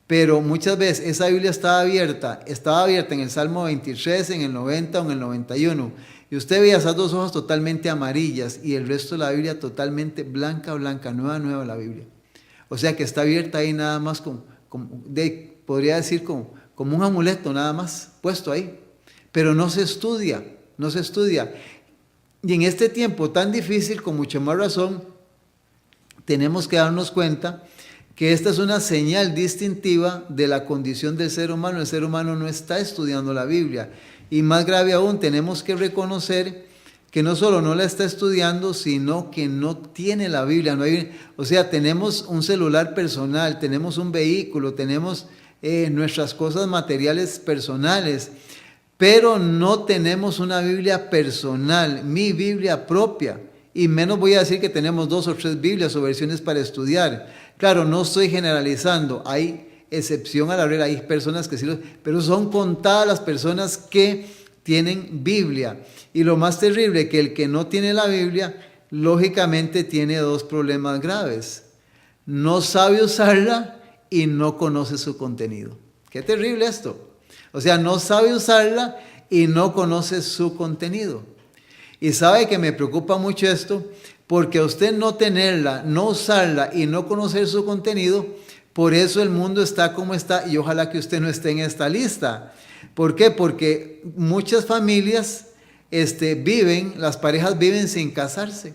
Pero muchas veces esa Biblia estaba abierta en el Salmo 23, en el 90 o en el 91. Y usted veía esas dos hojas totalmente amarillas y el resto de la Biblia totalmente blanca, nueva la Biblia. O sea que está abierta ahí nada más podría decir como un amuleto nada más puesto ahí. Pero no se estudia. Y en este tiempo tan difícil, con mucha más razón, tenemos que darnos cuenta que esta es una señal distintiva de la condición del ser humano. El ser humano no está estudiando la Biblia. Y más grave aún, tenemos que reconocer que no solo no la está estudiando, sino que no tiene la Biblia. O sea, tenemos un celular personal, tenemos un vehículo, tenemos nuestras cosas materiales personales, pero no tenemos una Biblia personal, mi Biblia propia. Y menos voy a decir que tenemos 2 o 3 Biblias o versiones para estudiar. Claro, no estoy generalizando, hay excepción a la regla, hay personas que sí pero son contadas las personas que tienen Biblia. Y lo más terrible, que el que no tiene la Biblia, lógicamente tiene 2 problemas graves. No sabe usarla y no conoce su contenido. Qué terrible esto. O sea, no sabe usarla y no conoce su contenido. Y sabe que me preocupa mucho esto, porque a usted no tenerla, no usarla y no conocer su contenido, por eso el mundo está como está, y ojalá que usted no esté en esta lista. ¿Por qué? Porque muchas familias las parejas viven sin casarse.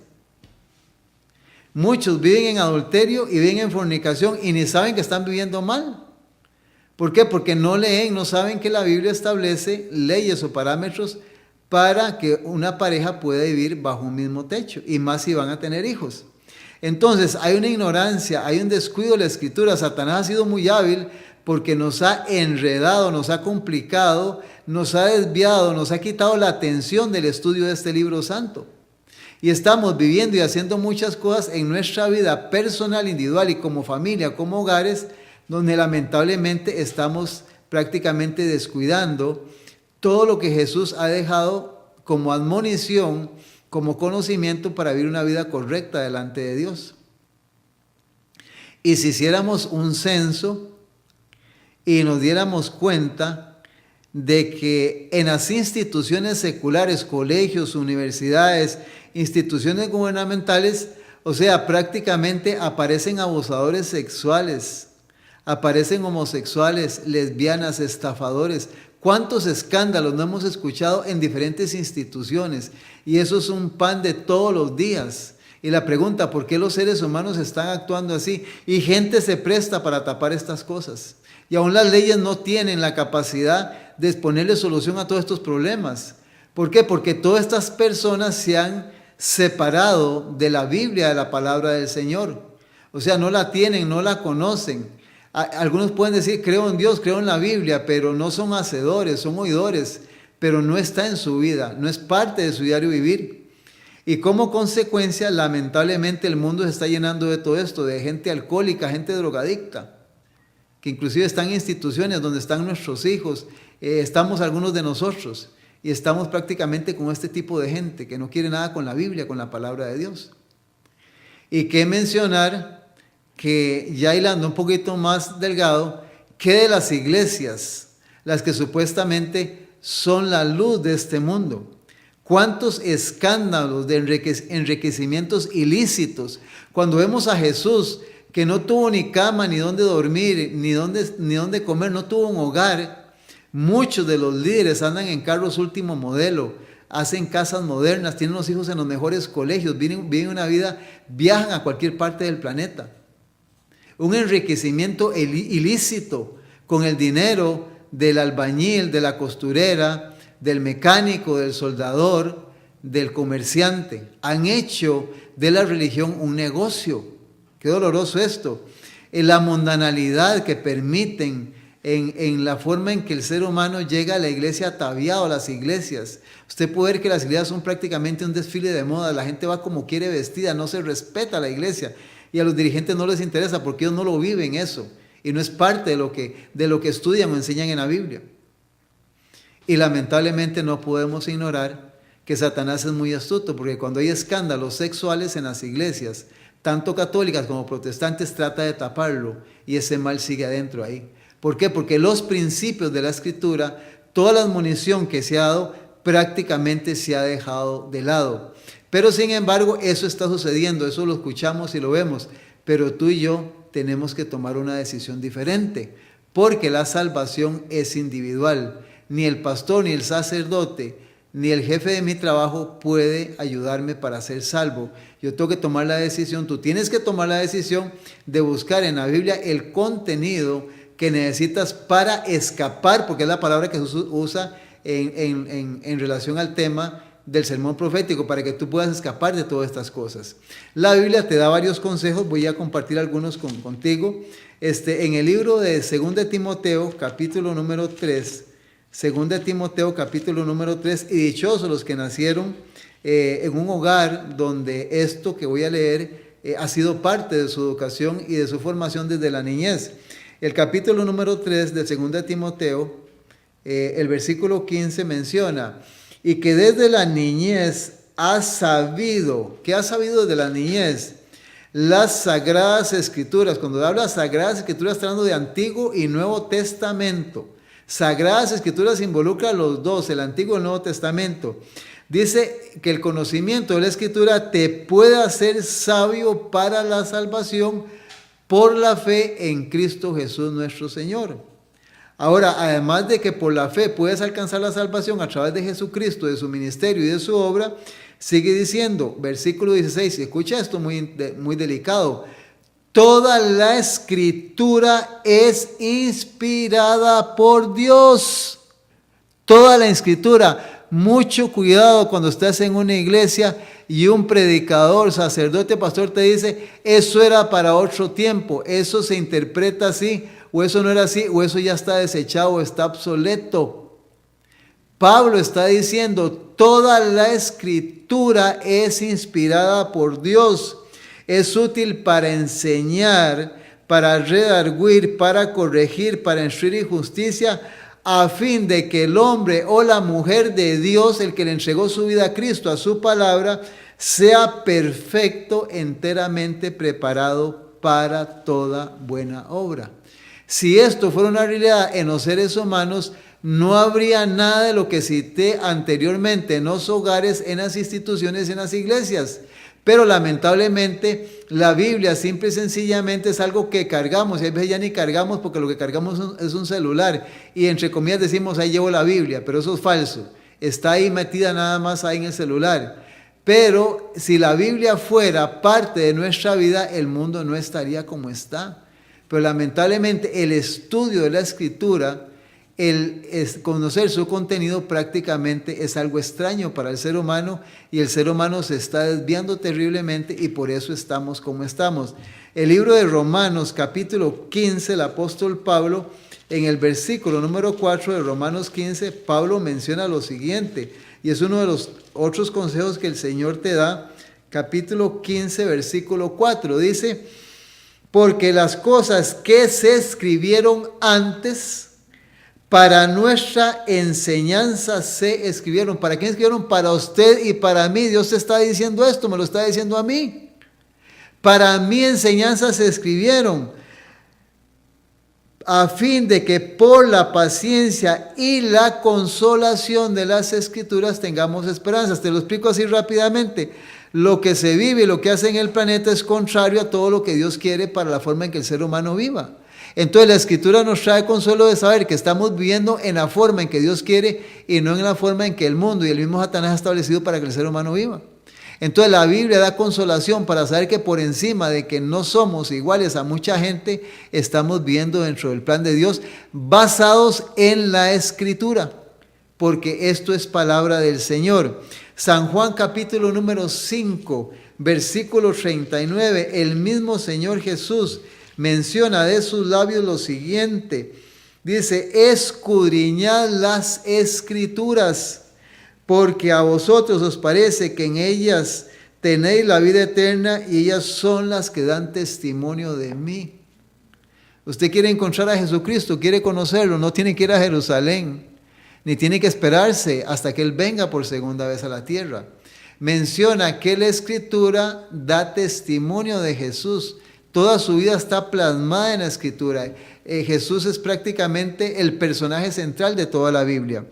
Muchos viven en adulterio y viven en fornicación y ni saben que están viviendo mal. ¿Por qué? Porque no leen, no saben que la Biblia establece leyes o parámetros para que una pareja pueda vivir bajo un mismo techo, y más si van a tener hijos. Entonces hay una ignorancia, hay un descuido de la Escritura. Satanás ha sido muy hábil porque nos ha enredado, nos ha complicado, nos ha desviado, nos ha quitado la atención del estudio de este libro santo. Y estamos viviendo y haciendo muchas cosas en nuestra vida personal, individual y como familia, como hogares, donde lamentablemente estamos prácticamente descuidando todo lo que Jesús ha dejado como admonición, como conocimiento para vivir una vida correcta delante de Dios. Y si hiciéramos un censo y nos diéramos cuenta de que en las instituciones seculares, colegios, universidades, instituciones gubernamentales, o sea, prácticamente aparecen abusadores sexuales, aparecen homosexuales, lesbianas, estafadores. ¿Cuántos escándalos no hemos escuchado en diferentes instituciones? Y eso es un pan de todos los días. Y la pregunta, ¿por qué los seres humanos están actuando así? Y gente se presta para tapar estas cosas. Y aún las leyes no tienen la capacidad de ponerle solución a todos estos problemas. ¿Por qué? Porque todas estas personas se han separado de la Biblia, de la palabra del Señor. O sea, no la tienen, no la conocen. Algunos pueden decir, creo en Dios, creo en la Biblia, pero no son hacedores, son oidores, pero no está en su vida, no es parte de su diario vivir. Y como consecuencia, lamentablemente, el mundo se está llenando de todo esto, de gente alcohólica, gente drogadicta, que inclusive están en instituciones donde están nuestros hijos, estamos algunos de nosotros, y estamos prácticamente con este tipo de gente que no quiere nada con la Biblia, con la palabra de Dios. Y qué mencionar que ya hilando un poquito más delgado, que de las iglesias, las que supuestamente son la luz de este mundo. ¿Cuántos escándalos de enriquecimientos ilícitos? Cuando vemos a Jesús, que no tuvo ni cama, ni dónde dormir, ni dónde comer, no tuvo un hogar. Muchos de los líderes andan en carros último modelo, hacen casas modernas, tienen los hijos en los mejores colegios, viven una vida, viajan a cualquier parte del planeta. Un enriquecimiento ilícito con el dinero del albañil, de la costurera, del mecánico, del soldador, del comerciante. Han hecho de la religión un negocio. Qué doloroso esto. En la mundanalidad que permiten en la forma en que el ser humano llega a la iglesia ataviado a las iglesias. Usted puede ver que las iglesias son prácticamente un desfile de moda. La gente va como quiere vestida, no se respeta la iglesia. Y a los dirigentes no les interesa porque ellos no lo viven eso. Y no es parte de lo que estudian o enseñan en la Biblia. Y lamentablemente no podemos ignorar que Satanás es muy astuto, porque cuando hay escándalos sexuales en las iglesias, tanto católicas como protestantes, trata de taparlo y ese mal sigue adentro ahí. ¿Por qué? Porque los principios de la Escritura, toda la admonición que se ha dado, prácticamente se ha dejado de lado. Pero sin embargo, eso está sucediendo, eso lo escuchamos y lo vemos. Pero tú y yo tenemos que tomar una decisión diferente, porque la salvación es individual. Ni el pastor, ni el sacerdote, ni el jefe de mi trabajo puede ayudarme para ser salvo. Yo tengo que tomar la decisión, tú tienes que tomar la decisión de buscar en la Biblia el contenido que necesitas para escapar, porque es la palabra que Jesús usa en relación al tema del sermón profético, para que tú puedas escapar de todas estas cosas. La Biblia te da varios consejos, voy a compartir algunos contigo. En el libro de 2 Timoteo, capítulo número 3, 2 Timoteo capítulo número 3, y dichosos los que nacieron en un hogar donde esto que voy a leer ha sido parte de su educación y de su formación desde la niñez. El capítulo número 3 de 2 Timoteo, el versículo 15 menciona, y que desde la niñez has sabido, ¿qué has sabido desde la niñez? Las Sagradas Escrituras. Cuando habla Sagradas Escrituras, está hablando de Antiguo y Nuevo Testamento. Sagradas Escrituras involucra a los dos, el Antiguo y el Nuevo Testamento. Dice que el conocimiento de la Escritura te puede hacer sabio para la salvación por la fe en Cristo Jesús nuestro Señor. Ahora, además de que por la fe puedes alcanzar la salvación a través de Jesucristo, de su ministerio y de su obra, sigue diciendo, versículo 16, escucha esto muy delicado. Toda la Escritura es inspirada por Dios. Toda la Escritura. Mucho cuidado cuando estás en una iglesia y un predicador, sacerdote, pastor te dice, eso era para otro tiempo, eso se interpreta así, o eso no era así, o eso ya está desechado, o está obsoleto. Pablo está diciendo, toda la Escritura es inspirada por Dios. Es útil para enseñar, para redarguir, para corregir, para instruir en justicia, a fin de que el hombre o la mujer de Dios, el que le entregó su vida a Cristo, a su palabra, sea perfecto, enteramente preparado para toda buena obra. Si esto fuera una realidad en los seres humanos, no habría nada de lo que cité anteriormente en los hogares, en las instituciones, en las iglesias. Pero lamentablemente la Biblia simple y sencillamente es algo que cargamos, y a veces ya ni cargamos porque lo que cargamos es un celular, y entre comillas decimos ahí llevo la Biblia, pero eso es falso, está ahí metida nada más ahí en el celular. Pero si la Biblia fuera parte de nuestra vida, el mundo no estaría como está. Pero lamentablemente el estudio de la Escritura, conocer su contenido prácticamente es algo extraño para el ser humano, y el ser humano se está desviando terriblemente y por eso estamos como estamos. El libro de Romanos capítulo 15, el apóstol Pablo, en el versículo número 4 de Romanos 15, Pablo menciona lo siguiente, y es uno de los otros consejos que el Señor te da. Capítulo 15, versículo 4, dice: porque las cosas que se escribieron antes para nuestra enseñanza se escribieron. ¿Para quién escribieron? Para usted y para mí. Dios te está diciendo esto, me lo está diciendo a mí. Para mi enseñanza se escribieron, a fin de que por la paciencia y la consolación de las Escrituras tengamos esperanzas. Te lo explico así rápidamente. Lo que se vive y lo que hace en el planeta es contrario a todo lo que Dios quiere para la forma en que el ser humano viva. Entonces la Escritura nos trae consuelo de saber que estamos viviendo en la forma en que Dios quiere y no en la forma en que el mundo y el mismo Satanás ha establecido para que el ser humano viva. Entonces la Biblia da consolación para saber que por encima de que no somos iguales a mucha gente, estamos viviendo dentro del plan de Dios basados en la Escritura, porque esto es palabra del Señor. San Juan capítulo número 5, versículo 39, el mismo Señor Jesús menciona de sus labios lo siguiente, dice: escudriñad las Escrituras, porque a vosotros os parece que en ellas tenéis la vida eterna y ellas son las que dan testimonio de mí. Usted quiere encontrar a Jesucristo, quiere conocerlo, no tiene que ir a Jerusalén, ni tiene que esperarse hasta que Él venga por segunda vez a la tierra. Menciona que la Escritura da testimonio de Jesús. Toda su vida está plasmada en la Escritura. Jesús es prácticamente el personaje central de toda la Biblia.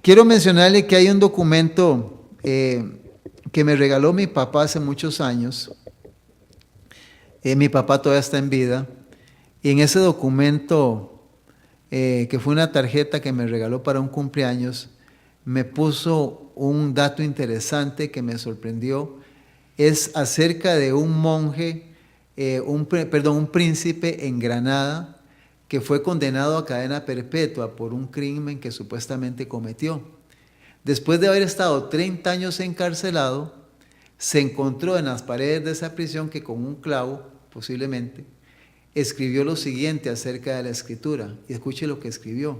Quiero mencionarle que hay un documento que me regaló mi papá hace muchos años. Mi papá todavía está en vida. Y en ese documento, que fue una tarjeta que me regaló para un cumpleaños, me puso un dato interesante que me sorprendió. Es acerca de un monje, un príncipe en Granada que fue condenado a cadena perpetua por un crimen que supuestamente cometió. Después de haber estado 30 años encarcelado, se encontró en las paredes de esa prisión que con un clavo, posiblemente, escribió lo siguiente acerca de la Escritura. Y escuche lo que escribió.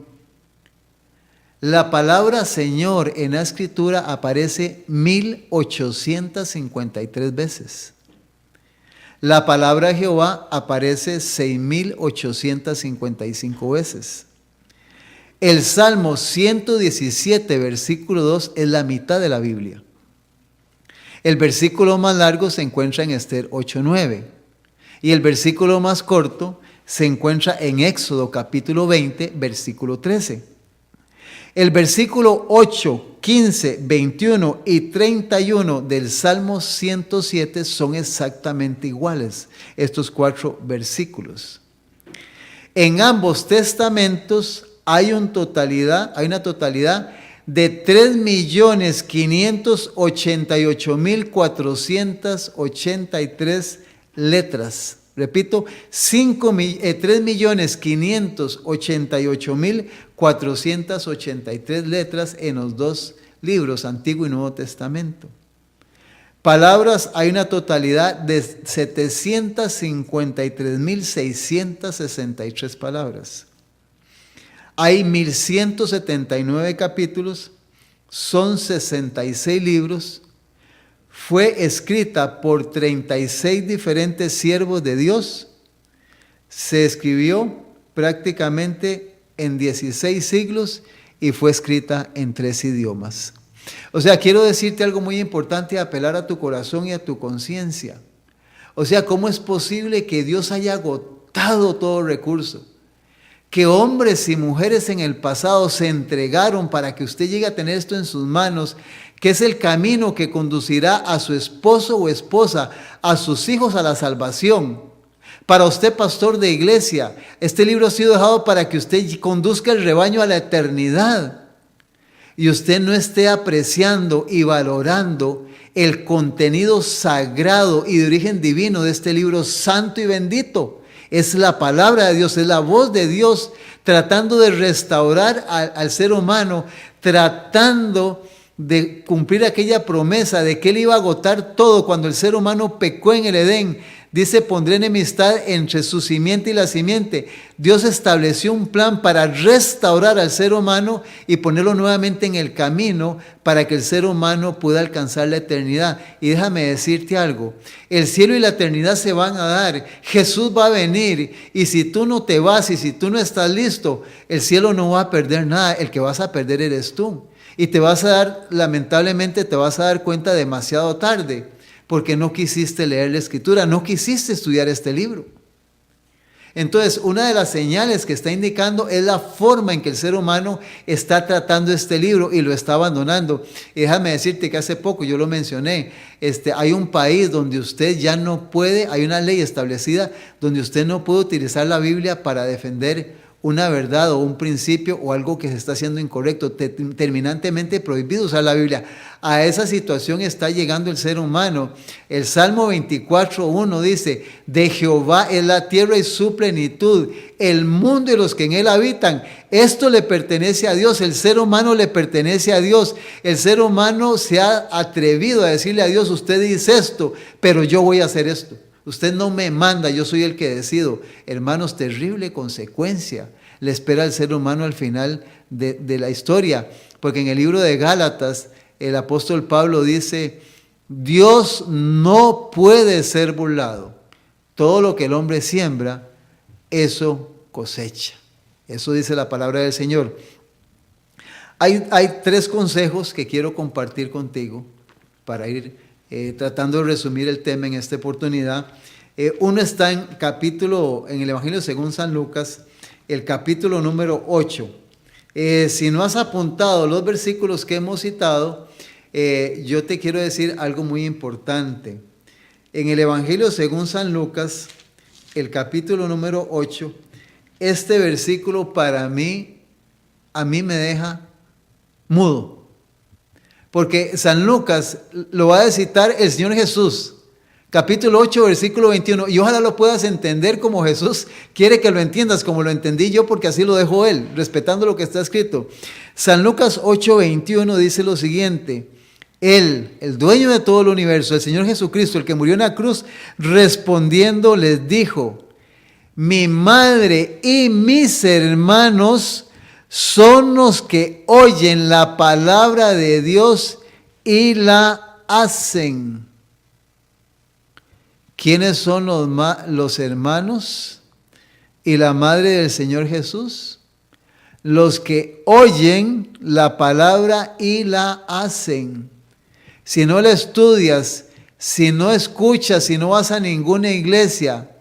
La palabra Señor en la Escritura aparece 1853 veces. La palabra Jehová aparece 6.855 veces. El Salmo 117, versículo 2, es la mitad de la Biblia. El versículo más largo se encuentra en Esther 8:9. Y el versículo más corto se encuentra en Éxodo capítulo 20, versículo 13. El versículo 8, 15, 21 y 31 del Salmo 107 son exactamente iguales, estos 4 versículos. En ambos testamentos hay una totalidad de 3.588.483 letras. Repito, 3.588.483 letras en los dos libros, Antiguo y Nuevo Testamento. Palabras, hay una totalidad de 753.663 palabras. Hay 1.179 capítulos, son 66 libros. Fue escrita por 36 diferentes siervos de Dios. Se escribió prácticamente en 16 siglos y fue escrita en 3 idiomas. O sea, quiero decirte algo muy importante y apelar a tu corazón y a tu conciencia. O sea, ¿cómo es posible que Dios haya agotado todo recurso? Que hombres y mujeres en el pasado se entregaron para que usted llegue a tener esto en sus manos, que es el camino que conducirá a su esposo o esposa, a sus hijos a la salvación. Para usted, pastor de iglesia, este libro ha sido dejado para que usted conduzca el rebaño a la eternidad. Y usted no esté apreciando y valorando el contenido sagrado y de origen divino de este libro santo y bendito. Es la palabra de Dios, es la voz de Dios tratando de restaurar al ser humano, tratando de cumplir aquella promesa de que Él iba a agotar todo cuando el ser humano pecó en el Edén. Dice, pondré enemistad entre su simiente y la simiente. Dios estableció un plan para restaurar al ser humano y ponerlo nuevamente en el camino para que el ser humano pueda alcanzar la eternidad. Y déjame decirte algo, el cielo y la eternidad se van a dar, Jesús va a venir y si tú no te vas y si tú no estás listo, el cielo no va a perder nada, el que vas a perder eres tú. Y te vas a dar, lamentablemente te vas a dar cuenta demasiado tarde. Porque no quisiste leer la Escritura, no quisiste estudiar este libro. Entonces, una de las señales que está indicando es la forma en que el ser humano está tratando este libro y lo está abandonando. Y déjame decirte que hace poco, yo lo mencioné, hay un país donde usted ya no puede, hay una ley establecida donde usted no puede utilizar la Biblia para defender una verdad o un principio o algo que se está haciendo incorrecto, terminantemente prohibido usar la Biblia. A esa situación está llegando el ser humano. El Salmo 24:1 dice, de Jehová es la tierra y su plenitud, el mundo y los que en él habitan. Esto le pertenece a Dios, el ser humano le pertenece a Dios. El ser humano se ha atrevido a decirle a Dios, usted dice esto, pero yo voy a hacer esto. Usted no me manda, yo soy el que decido. Hermanos, terrible consecuencia le espera al ser humano al final de la historia. Porque en el libro de Gálatas, el apóstol Pablo dice, Dios no puede ser burlado. Todo lo que el hombre siembra, eso cosecha. Eso dice la palabra del Señor. Hay 3 consejos que quiero compartir contigo para ir tratando de resumir el tema en esta oportunidad. Uno está en el Evangelio según San Lucas, el capítulo número 8. Si no has apuntado los versículos que hemos citado, yo te quiero decir algo muy importante. En el Evangelio según San Lucas, el capítulo número 8, este versículo a mí me deja mudo. Porque San Lucas lo va a citar el Señor Jesús, capítulo 8, versículo 21. Y ojalá lo puedas entender como Jesús quiere que lo entiendas, como lo entendí yo, porque así lo dejó Él, respetando lo que está escrito. San Lucas 8, 21 dice lo siguiente. Él, el dueño de todo el universo, el Señor Jesucristo, el que murió en la cruz, respondiendo les dijo, mi madre y mis hermanos son los que oyen la palabra de Dios y la hacen. ¿Quiénes son los hermanos y la madre del Señor Jesús? Los que oyen la palabra y la hacen. Si no la estudias, si no escuchas, si no vas a ninguna iglesia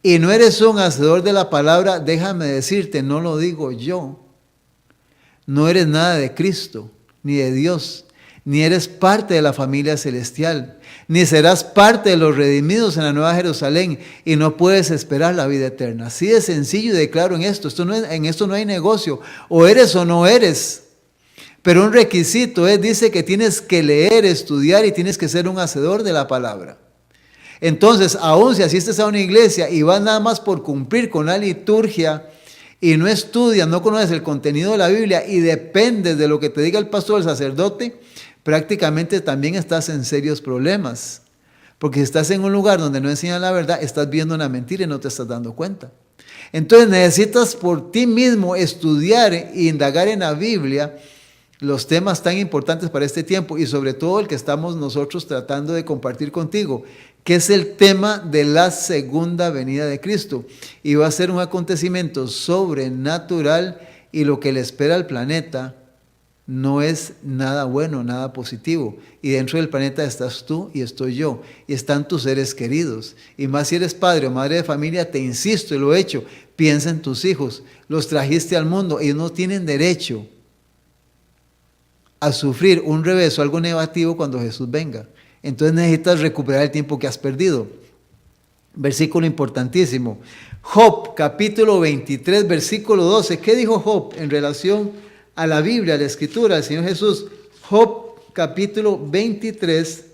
y no eres un hacedor de la palabra, déjame decirte, no lo digo yo. No eres nada de Cristo, ni de Dios, ni eres parte de la familia celestial, ni serás parte de los redimidos en la Nueva Jerusalén y no puedes esperar la vida eterna. Así de sencillo y de claro en esto. En esto no hay negocio. O eres o no eres. Pero un requisito dice que tienes que leer, estudiar y tienes que ser un hacedor de la palabra. Entonces, aun si asistes a una iglesia y vas nada más por cumplir con la liturgia, y no estudias, no conoces el contenido de la Biblia y dependes de lo que te diga el pastor o el sacerdote, prácticamente también estás en serios problemas. Porque si estás en un lugar donde no enseñan la verdad, estás viendo una mentira y no te estás dando cuenta. Entonces necesitas por ti mismo estudiar e indagar en la Biblia los temas tan importantes para este tiempo y sobre todo el que estamos nosotros tratando de compartir contigo, que es el tema de la segunda venida de Cristo. Y va a ser un acontecimiento sobrenatural y lo que le espera al planeta no es nada bueno, nada positivo. Y dentro del planeta estás tú y estoy yo. Y están tus seres queridos. Y más si eres padre o madre de familia, te insisto y lo he hecho. Piensa en tus hijos. Los trajiste al mundo. Ellos no tienen derecho a sufrir un revés o algo negativo cuando Jesús venga. Entonces necesitas recuperar el tiempo que has perdido. Versículo importantísimo. Job, capítulo 23, versículo 12. ¿Qué dijo Job en relación a la Biblia, a la Escritura, al Señor Jesús? Job, capítulo 23.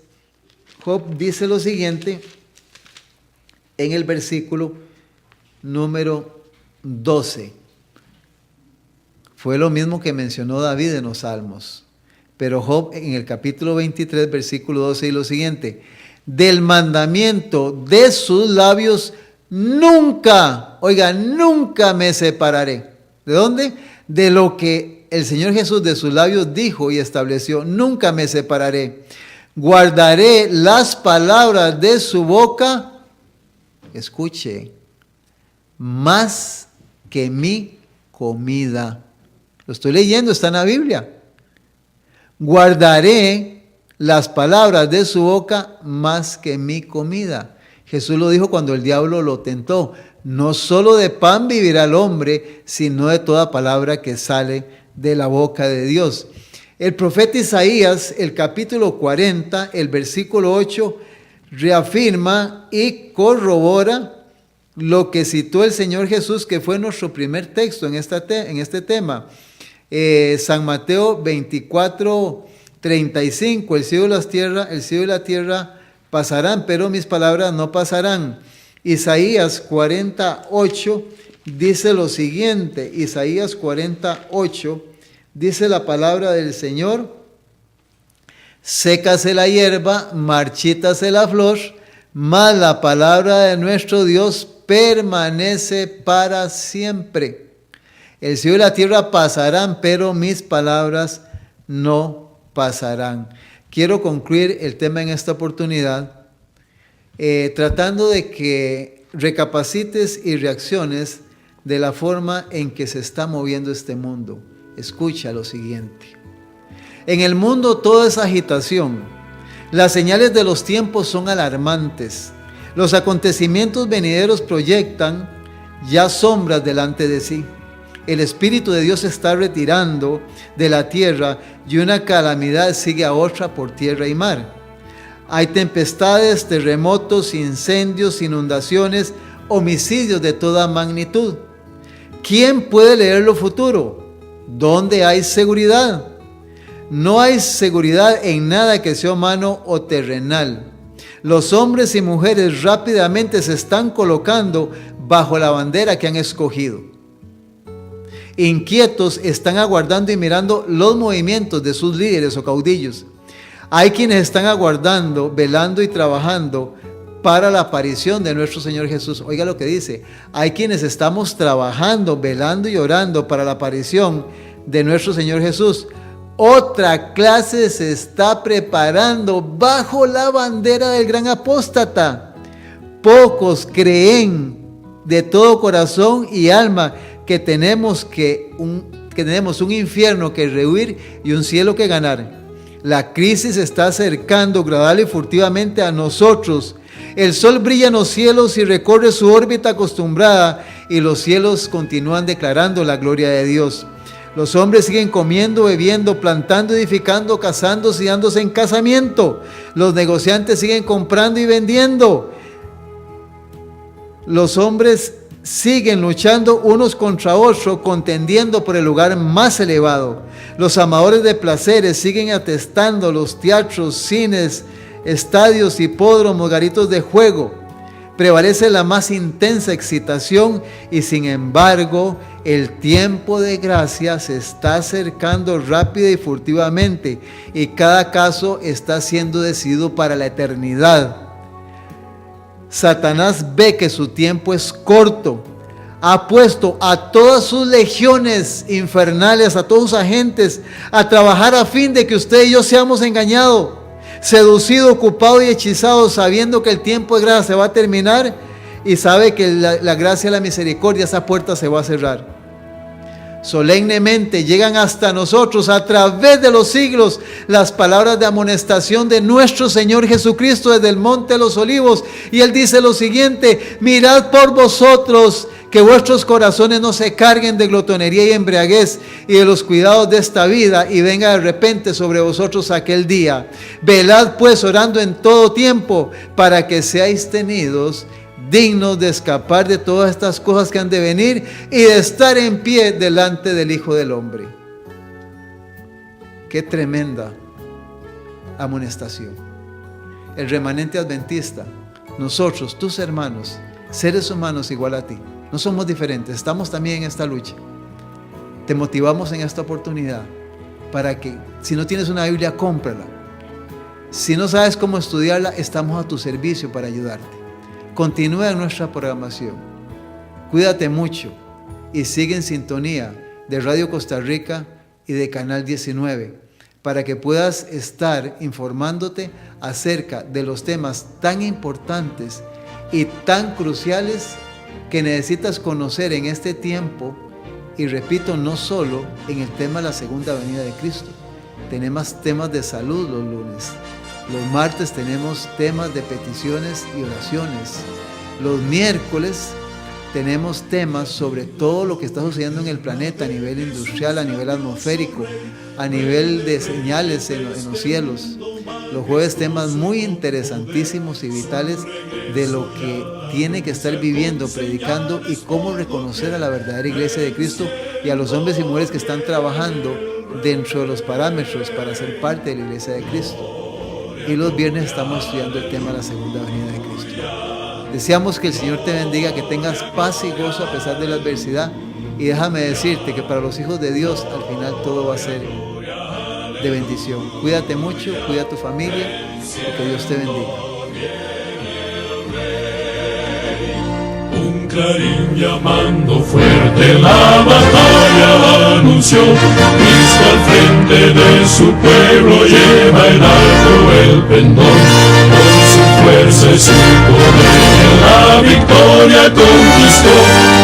Job dice lo siguiente en el versículo número 12. Fue lo mismo que mencionó David en los Salmos. Pero Job en el capítulo 23, versículo 12, y lo siguiente: del mandamiento de sus labios nunca, oiga, nunca me separaré. ¿De dónde? De lo que el Señor Jesús de sus labios dijo y estableció. Nunca me separaré. Guardaré las palabras de su boca, escuche, más que mi comida. Lo estoy leyendo, está en la Biblia. Guardaré las palabras de su boca más que mi comida. Jesús lo dijo cuando el diablo lo tentó. No solo de pan vivirá el hombre, sino de toda palabra que sale de la boca de Dios. El profeta Isaías, el capítulo 40, el versículo 8, reafirma y corrobora lo que citó el Señor Jesús, que fue nuestro primer texto en este tema. San Mateo 24, 35, el cielo y la tierra pasarán, pero mis palabras no pasarán. Isaías 48 dice lo siguiente, Isaías 48 dice la palabra del Señor: sécase la hierba, marchítase la flor, mas la palabra de nuestro Dios permanece para siempre. El cielo y la tierra pasarán, pero mis palabras no pasarán. Quiero concluir el tema en esta oportunidad tratando de que recapacites y reacciones de la forma en que se está moviendo este mundo. Escucha lo siguiente. En el mundo todo es agitación. Las señales de los tiempos son alarmantes. Los acontecimientos venideros proyectan ya sombras delante de sí. El Espíritu de Dios se está retirando de la tierra y una calamidad sigue a otra por tierra y mar. Hay tempestades, terremotos, incendios, inundaciones, homicidios de toda magnitud. ¿Quién puede leer lo futuro? ¿Dónde hay seguridad? No hay seguridad en nada que sea humano o terrenal. Los hombres y mujeres rápidamente se están colocando bajo la bandera que han escogido. Inquietos están aguardando y mirando los movimientos de sus líderes o caudillos. Hay quienes están aguardando, velando y trabajando para la aparición de nuestro Señor Jesús. Oiga lo que dice. Hay quienes estamos trabajando, velando y orando para la aparición de nuestro Señor Jesús. Otra clase se está preparando bajo la bandera del gran apóstata. Pocos creen de todo corazón y alma que tenemos un infierno que rehuir y un cielo que ganar. La crisis se está acercando gradual y furtivamente a nosotros. El sol brilla en los cielos y recorre su órbita acostumbrada, y los cielos continúan declarando la gloria de Dios. Los hombres siguen comiendo, bebiendo, plantando, edificando, casándose y dándose en casamiento. Los negociantes siguen comprando y vendiendo. Los hombres siguen luchando unos contra otros, contendiendo por el lugar más elevado. Los amadores de placeres siguen atestando los teatros, cines, estadios, hipódromos, garitos de juego. Prevalece la más intensa excitación y sin embargo el tiempo de gracia se está acercando rápida y furtivamente, y cada caso está siendo decidido para la eternidad. Satanás ve que su tiempo es corto. ha puesto a todas sus legiones infernales, a todos sus agentes, a trabajar a fin de que usted y yo seamos engañados, seducidos, ocupados y hechizados, sabiendo que el tiempo de gracia se va a terminar y sabe que la gracia y la misericordia, esa puerta se va a cerrar. Solemnemente llegan hasta nosotros a través de los siglos las palabras de amonestación de nuestro Señor Jesucristo desde el Monte de los Olivos. Y Él dice lo siguiente: mirad por vosotros que vuestros corazones no se carguen de glotonería y embriaguez y de los cuidados de esta vida, y venga de repente sobre vosotros aquel día. Velad pues orando en todo tiempo, para que seáis tenidos dignos de escapar de todas estas cosas que han de venir y de estar en pie delante del Hijo del Hombre. Qué tremenda amonestación. El remanente adventista, nosotros, tus hermanos, seres humanos igual a ti, no somos diferentes, estamos también en esta lucha. Te motivamos en esta oportunidad para que, si no tienes una Biblia, cómprala. Si no sabes cómo estudiarla, estamos a tu servicio para ayudarte. Continúa en nuestra programación. Cuídate mucho y sigue en sintonía de Radio Costa Rica y de Canal 19 para que puedas estar informándote acerca de los temas tan importantes y tan cruciales que necesitas conocer en este tiempo. Y repito, no solo en el tema de la segunda venida de Cristo. Tenemos temas de salud los lunes. Los martes tenemos temas de peticiones y oraciones. Los miércoles tenemos temas sobre todo lo que está sucediendo en el planeta a nivel industrial, a nivel atmosférico, a nivel de señales en los cielos. Los jueves temas muy interesantísimos y vitales de lo que tiene que estar viviendo, predicando y cómo reconocer a la verdadera iglesia de Cristo y a los hombres y mujeres que están trabajando dentro de los parámetros para ser parte de la iglesia de Cristo. Y los viernes estamos estudiando el tema de la segunda venida de Cristo. Deseamos que el Señor te bendiga, que tengas paz y gozo a pesar de la adversidad. Y déjame decirte que para los hijos de Dios, al final todo va a ser de bendición. Cuídate mucho, cuida a tu familia y que Dios te bendiga. Un clarín llamando fuerte la batalla anunció. Cristo al frente de su pueblo lleva en alto el pendón. Con su fuerza y su poder en la victoria conquistó.